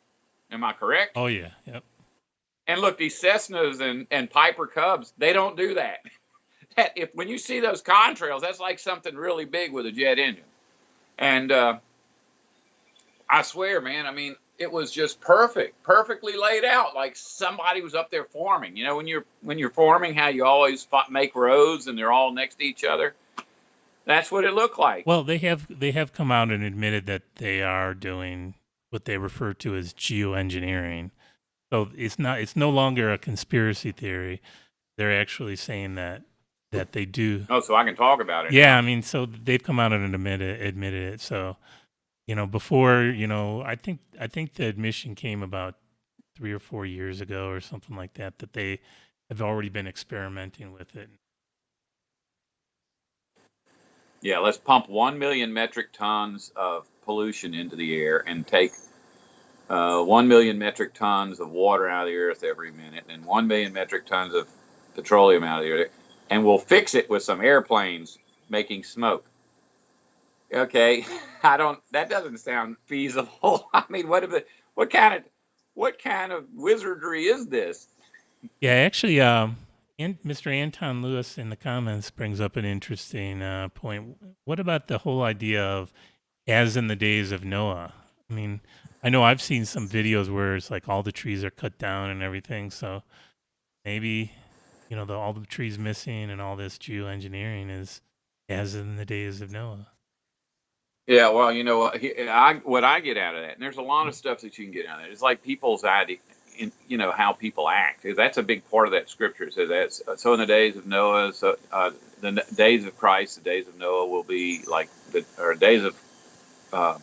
Am I correct? Oh yeah. Yep. And look, these Cessnas and Piper Cubs, they don't do that. If when you see those contrails, that's like something really big with a jet engine. And I swear, man, I mean, it was just perfectly laid out, like somebody was up there forming. When you're forming, how you always make rows and they're all next to each other. That's what it looked like. Well, they have come out and admitted that they are doing what they refer to as geoengineering. So it's no longer a conspiracy theory. They're actually saying that they do. Oh, so I can talk about it Yeah, now. I mean, so they've come out and admitted it. So before, I think the admission came about 3 or 4 years ago or something like that. That they have already been experimenting with it. Yeah, let's pump 1 million metric tons of pollution into the air and take 1 million metric tons of water out of the earth every minute and 1 million metric tons of petroleum out of the earth, and we'll fix it with some airplanes making smoke. Okay, that doesn't sound feasible. I mean, what kind of, what kind of wizardry is this? Yeah, actually, Mr. Anton Lewis in the comments brings up an interesting point. What about the whole idea of as in the days of Noah? I mean, I know I've seen some videos where it's like all the trees are cut down and everything. So maybe, all the trees missing and all this geoengineering is as in the days of Noah. Yeah, well, what I get out of that, and there's a lot of stuff that you can get out of it. It's like people's idea, how people act. That's a big part of that scripture. It says that. So in the days of Noah, the days of Christ, the days of Noah will be like days of. Uh,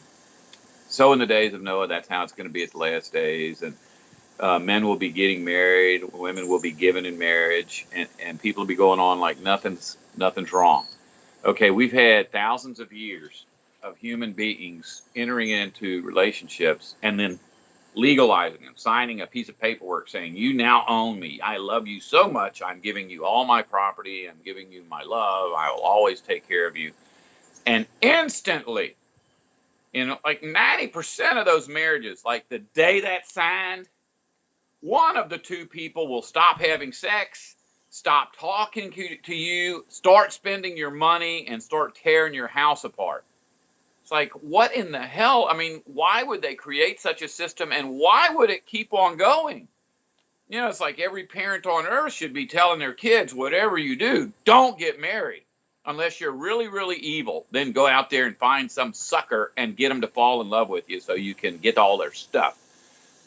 so in the days of Noah, that's how it's going to be at the last days, and men will be getting married, women will be given in marriage, and people will be going on like nothing's wrong. Okay, we've had thousands of years of human beings entering into relationships and then legalizing them, signing a piece of paperwork saying, you now own me. I love you so much. I'm giving you all my property. I'm giving you my love. I will always take care of you. And instantly, like 90% of those marriages, like the day that's signed, one of the two people will stop having sex, stop talking to you, start spending your money, and start tearing your house apart. It's like, what in the hell? I mean, why would they create such a system, and why would it keep on going? It's like every parent on earth should be telling their kids, whatever you do, don't get married unless you're really, really evil. Then go out there and find some sucker and get them to fall in love with you so you can get all their stuff.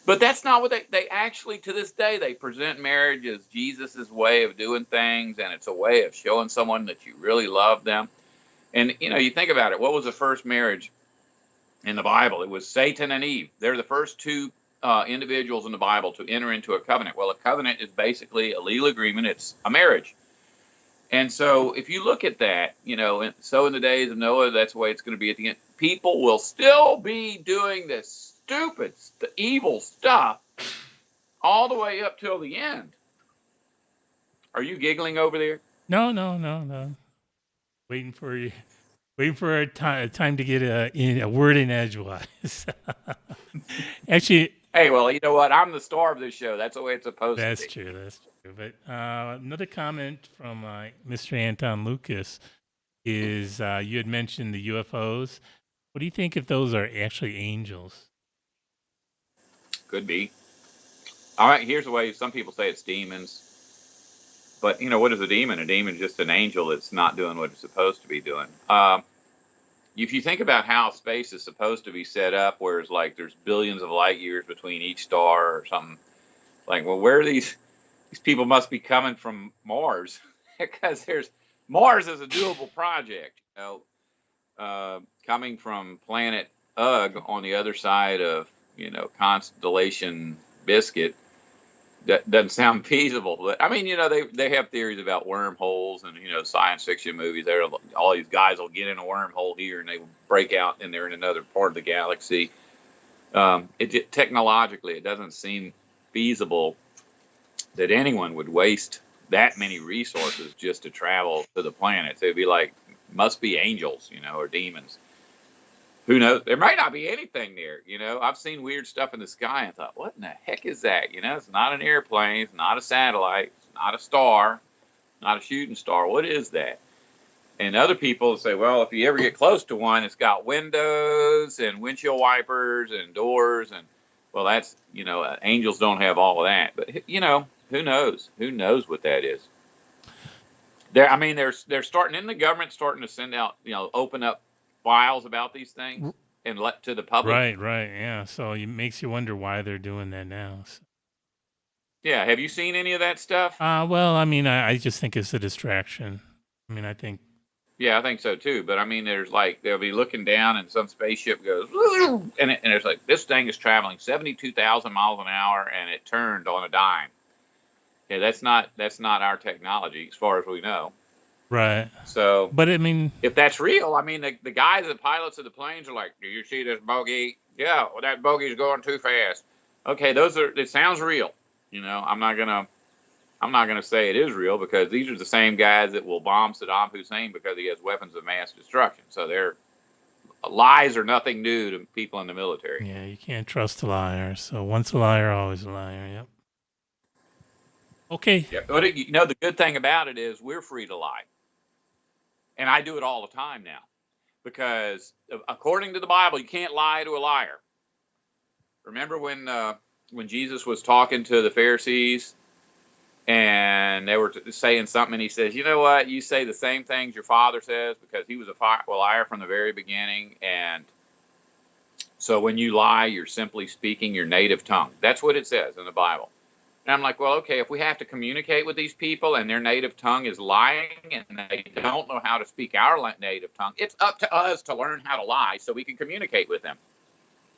But that's not what they actually, to this day, they present marriage as Jesus's way of doing things, and it's a way of showing someone that you really love them. And, you think about it. What was the first marriage in the Bible? It was Satan and Eve. They're the first two individuals in the Bible to enter into a covenant. Well, a covenant is basically a legal agreement. It's a marriage. And so if you look at that, so in the days of Noah, that's the way it's going to be at the end. People will still be doing this stupid, evil stuff all the way up till the end. Are you giggling over there? No, no, no, no. Waiting for you. Waiting for a time to get a word in edgewise. Actually, Hey, well, you know what? I'm the star of this show. That's the way it's supposed to that's be. true. That's true. But another comment from Mr. Anton Lucas is you had mentioned the UFOs. What do you think if those are actually angels? Could be. All right, here's the way some people say it's demons. But, what is a demon? A demon is just an angel that's not doing what it's supposed to be doing. If you think about how space is supposed to be set up, where it's like there's billions of light years between each star or something, like, well, where are these people must be coming from Mars because there's Mars is a doable project. Coming from planet Ugg on the other side of constellation Biscuit, that doesn't sound feasible. But I mean, they have theories about wormholes and science fiction movies. There, all these guys will get in a wormhole here and they will break out and they're in another part of the galaxy. Technologically, it doesn't seem feasible that anyone would waste that many resources just to travel to the planets. It'd be like, must be angels, or demons. Who knows? There might not be anything there. I've seen weird stuff in the sky and thought, what in the heck is that? It's not an airplane, it's not a satellite, it's not a star, not a shooting star. What is that? And other people say, well, if you ever get close to one, it's got windows and windshield wipers and doors. And, well, that's, angels don't have all of that. But, who knows? Who knows what that is? I mean, they're starting in the government, starting to send out, open up files about these things and let to the public. Right, right, yeah. So it makes you wonder why they're doing that now. Yeah. Have you seen any of that stuff? Well, I mean, I just think it's a distraction. I mean, I think Yeah, I think so too. But I mean, there's like they'll be looking down and some spaceship goes, and it's like this thing is traveling 72,000 miles an hour and it turned on a dime. Yeah, that's not our technology as far as we know. right. So But I mean, if that's real, I mean, the guys, the pilots of the planes are like, do you see this bogey? Yeah, well, that bogey's going too fast. Okay, it sounds real. I'm not gonna say it is real because these are the same guys that will bomb Saddam Hussein because he has weapons of mass destruction. So their lies are nothing new to people in the military. yeah, you can't trust a liar. So once a liar, always a liar. Yep. Okay. Yeah. But the good thing about it is we're free to lie, and I do it all the time now because according to the Bible, you can't lie to a liar. Remember when Jesus was talking to the Pharisees and they were saying something, and he says, "You know what? You say the same things your father says," because he was a liar from the very beginning. And so when you lie, you're simply speaking your native tongue. That's what it says in the Bible. And I'm like, well, okay, if we have to communicate with these people and their native tongue is lying and they don't know how to speak our native tongue, it's up to us to learn how to lie so we can communicate with them.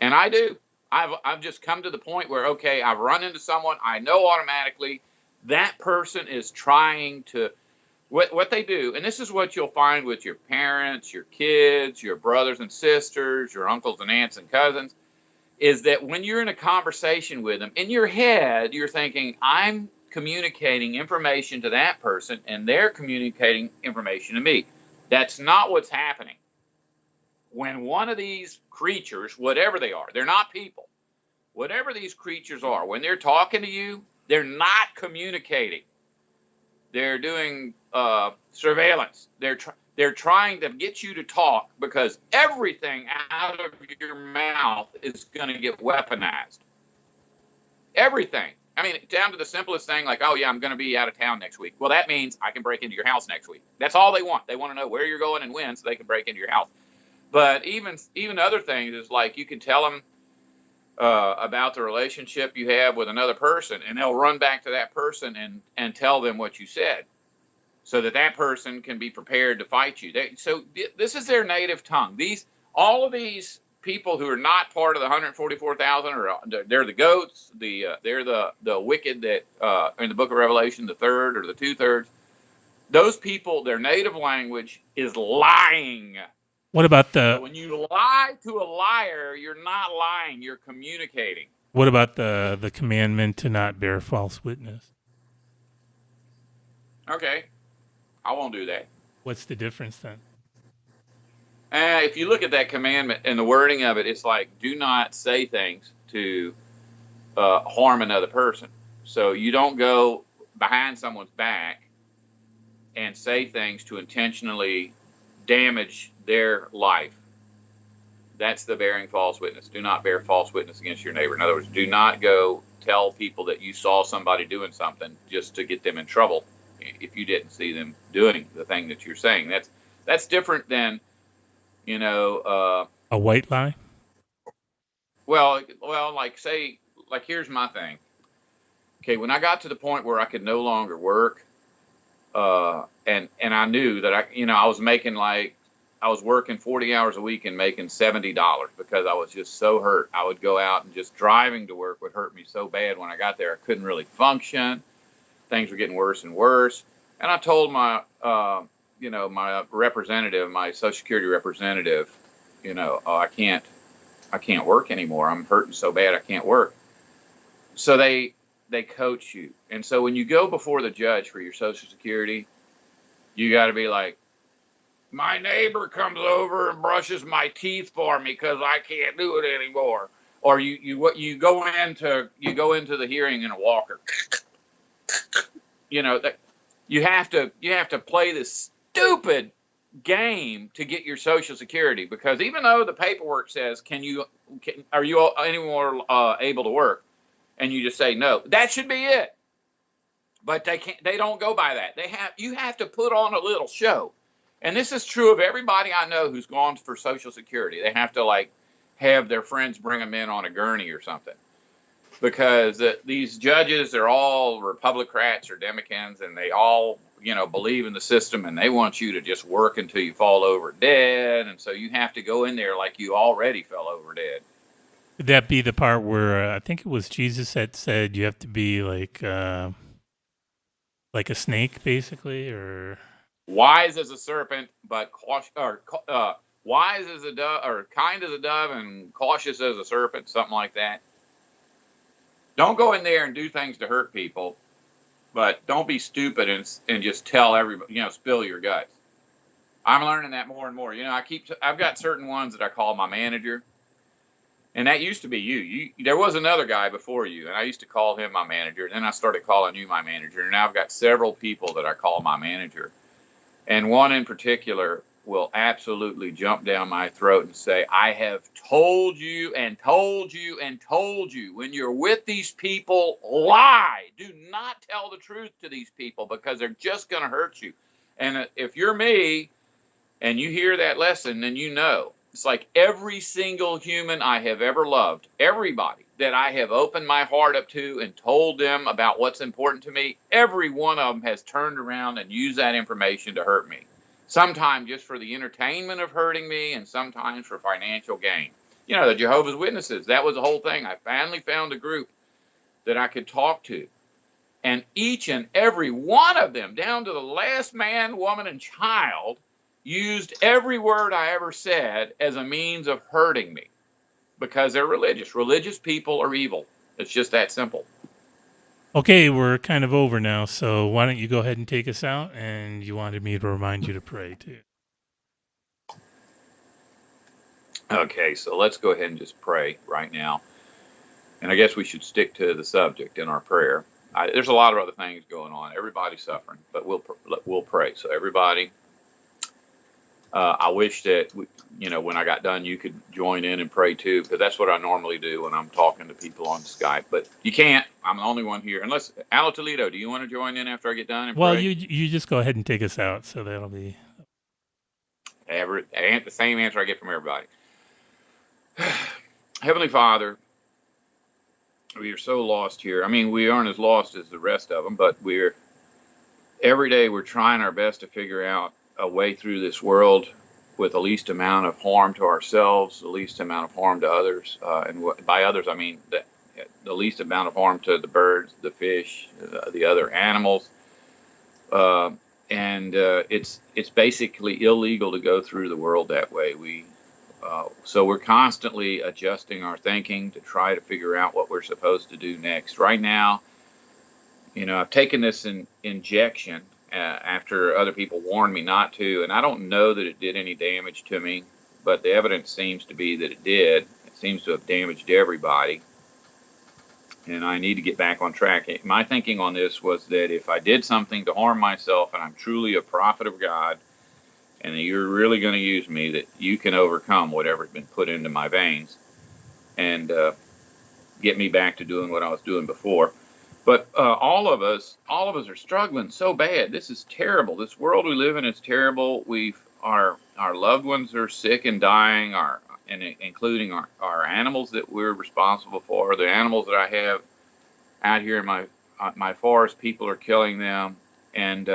And I do. I've just come to the point where, okay, I've run into someone, I know automatically that person is trying to, what they do, and this is what you'll find with your parents, your kids, your brothers and sisters, your uncles and aunts and cousins, is that when you're in a conversation with them, in your head, you're thinking, I'm communicating information to that person and they're communicating information to me. That's not what's happening. When one of these creatures, whatever they are, they're not people, whatever these creatures are, when they're talking to you, they're not communicating. They're doing surveillance. They're trying to get you to talk because everything out of your mouth is going to get weaponized. Everything. I mean, down to the simplest thing like, oh, yeah, I'm going to be out of town next week. Well, that means I can break into your house next week. That's all they want. They want to know where you're going and when so they can break into your house. But even other things is like you can tell them about the relationship you have with another person, and they'll run back to that person and tell them what you said so that person can be prepared to fight you. This is their native tongue. All of these people who are not part of the 144,000, or they're the goats, they're the wicked that in the book of Revelation, the third or the 2/3. Those people, their native language is lying. What about So the when you lie to a liar, you're not lying, you're communicating. what about the commandment to not bear false witness? Okay. I won't do that. What's the difference then? If you look at that commandment and the wording of it, it's like, do not say things to harm another person. So you don't go behind someone's back and say things to intentionally damage their life. That's the bearing false witness. Do not bear false witness against your neighbor. In other words, do not go tell people that you saw somebody doing something just to get them in trouble if you didn't see them doing the thing that you're saying. That's different than, you know, A white lie? like say, like here's my thing. Okay, when I got to the point where I could no longer work, and I knew that I was making like I was working 40 hours a week and making $70 because I was just so hurt. I would go out and just driving to work would hurt me so bad. When I got there, I couldn't really function. Things were getting worse and worse. And I told my, my representative, my Social Security representative, oh, I can't work anymore. I'm hurting so bad I can't work. So they coach you. And so when you go before the judge for your Social Security, you got to be like, my neighbor comes over and brushes my teeth for me because I can't do it anymore. Or you go into the hearing in a walker. That you have to play this stupid game to get your Social Security, because even though the paperwork says are you any more able to work, and you just say no, that should be it. But they don't go by that. You have to put on a little show. And this is true of everybody I know who's gone for Social Security. They have to like have their friends bring them in on a gurney or something, because these judges are all Republicans or Democrats, and they all believe in the system, and they want you to just work until you fall over dead. And so you have to go in there like you already fell over dead. Would that be the part where I think it was Jesus that said you have to be like a snake, basically, or Wise as a serpent, but wise as a dove, or kind as a dove, and cautious as a serpent, something like that. Don't go in there and do things to hurt people, but don't be stupid and just tell everybody, spill your guts. I'm learning that more and more. I've got certain ones that I call my manager, and that used to be you. There was another guy before you, and I used to call him my manager. And then I started calling you my manager, and now I've got several people that I call my manager. And one in particular will absolutely jump down my throat and say, I have told you and told you and told you, when you're with these people, lie. Do not tell the truth to these people, because they're just going to hurt you. And if you're me and you hear that lesson, then it's like every single human I have ever loved, everybody that I have opened my heart up to and told them about what's important to me, every one of them has turned around and used that information to hurt me. Sometimes just for the entertainment of hurting me, and sometimes for financial gain. The Jehovah's Witnesses, that was the whole thing. I finally found a group that I could talk to. And each and every one of them, down to the last man, woman, and child, used every word I ever said as a means of hurting me, because they're religious. Religious people are evil. It's just that simple. okay, we're kind of over now. So why don't you go ahead and take us out? And you wanted me to remind you to pray too. Okay, so let's go ahead and just pray right now. And I guess we should stick to the subject in our prayer. There's a lot of other things going on. Everybody's suffering, but we'll pray. So everybody, I wish that when I got done, you could join in and pray too, because that's what I normally do when I'm talking to people on Skype. But you can't. I'm the only one here. Unless Alo Toledo, do you want to join in after I get done and Well, pray? you just go ahead and take us out. So that'll be The same answer I get from everybody. Heavenly Father, we are so lost here. I mean, we aren't as lost as the rest of them, but every day we're trying our best to figure out a way through this world with the least amount of harm to ourselves, the least amount of harm to others. And by others, I mean the least amount of harm to the birds, the fish, the other animals. And it's basically illegal to go through the world that way. So we're constantly adjusting our thinking to try to figure out what we're supposed to do next. Right now, I've taken this injection after other people warned me not to. And I don't know that it did any damage to me, but the evidence seems to be that it did. It seems to have damaged everybody. And I need to get back on track. My thinking on this was that if I did something to harm myself and I'm truly a prophet of God, and that you're really going to use me, that you can overcome whatever's been put into my veins and get me back to doing what I was doing before. But all of us are struggling so bad. This is terrible. This world we live in is terrible. Our loved ones are sick and dying. Including our animals that we're responsible for. The animals that I have out here in my forest, people are killing them, and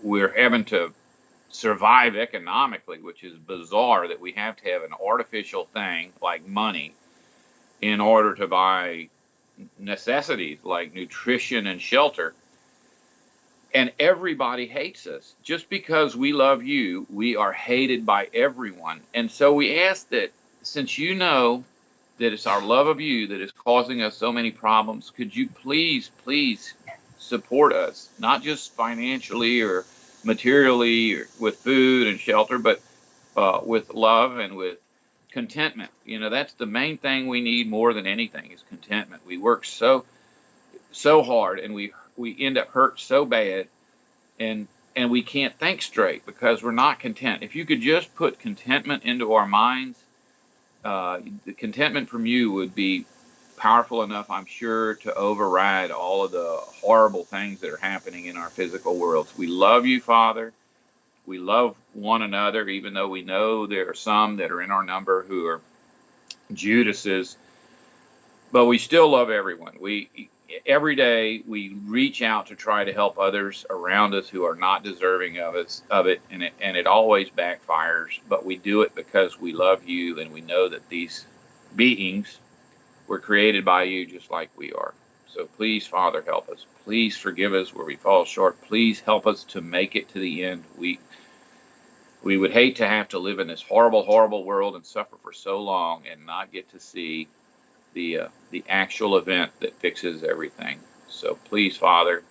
we're having to survive economically, which is bizarre that we have to have an artificial thing like money in order to buy necessities like nutrition and shelter. And everybody hates us. Just because we love you, we are hated by everyone. And so we ask that, since you know that it's our love of you that is causing us so many problems, could you please, please support us, not just financially or materially or with food and shelter, but with love and with contentment. That's the main thing we need more than anything is contentment. We work so hard, and we end up hurt so bad, and we can't think straight because we're not content. If you could just put contentment into our minds, the contentment from you would be powerful enough, I'm sure, to override all of the horrible things that are happening in our physical worlds. We love you, Father. We love one another, even though we know there are some that are in our number who are Judases, but we still love everyone. Every day we reach out to try to help others around us who are not deserving of it, and it always backfires. But we do it because we love you, and we know that these beings were created by you just like we are. So please, Father, help us. Please forgive us where we fall short. Please help us to make it to the end. We would hate to have to live in this horrible, horrible world and suffer for so long and not get to see the actual event that fixes everything. So please, Father,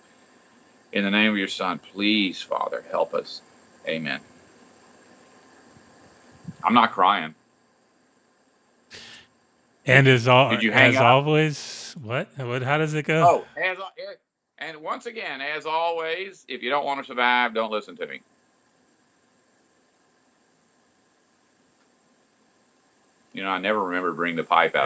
in the name of your Son, please, Father, help us. Amen. I'm not crying. And Did you hang as up? always, what? How does it go? Oh, and once again, as always, if you don't want to survive, don't listen to me. I never remember to bring the pipe out.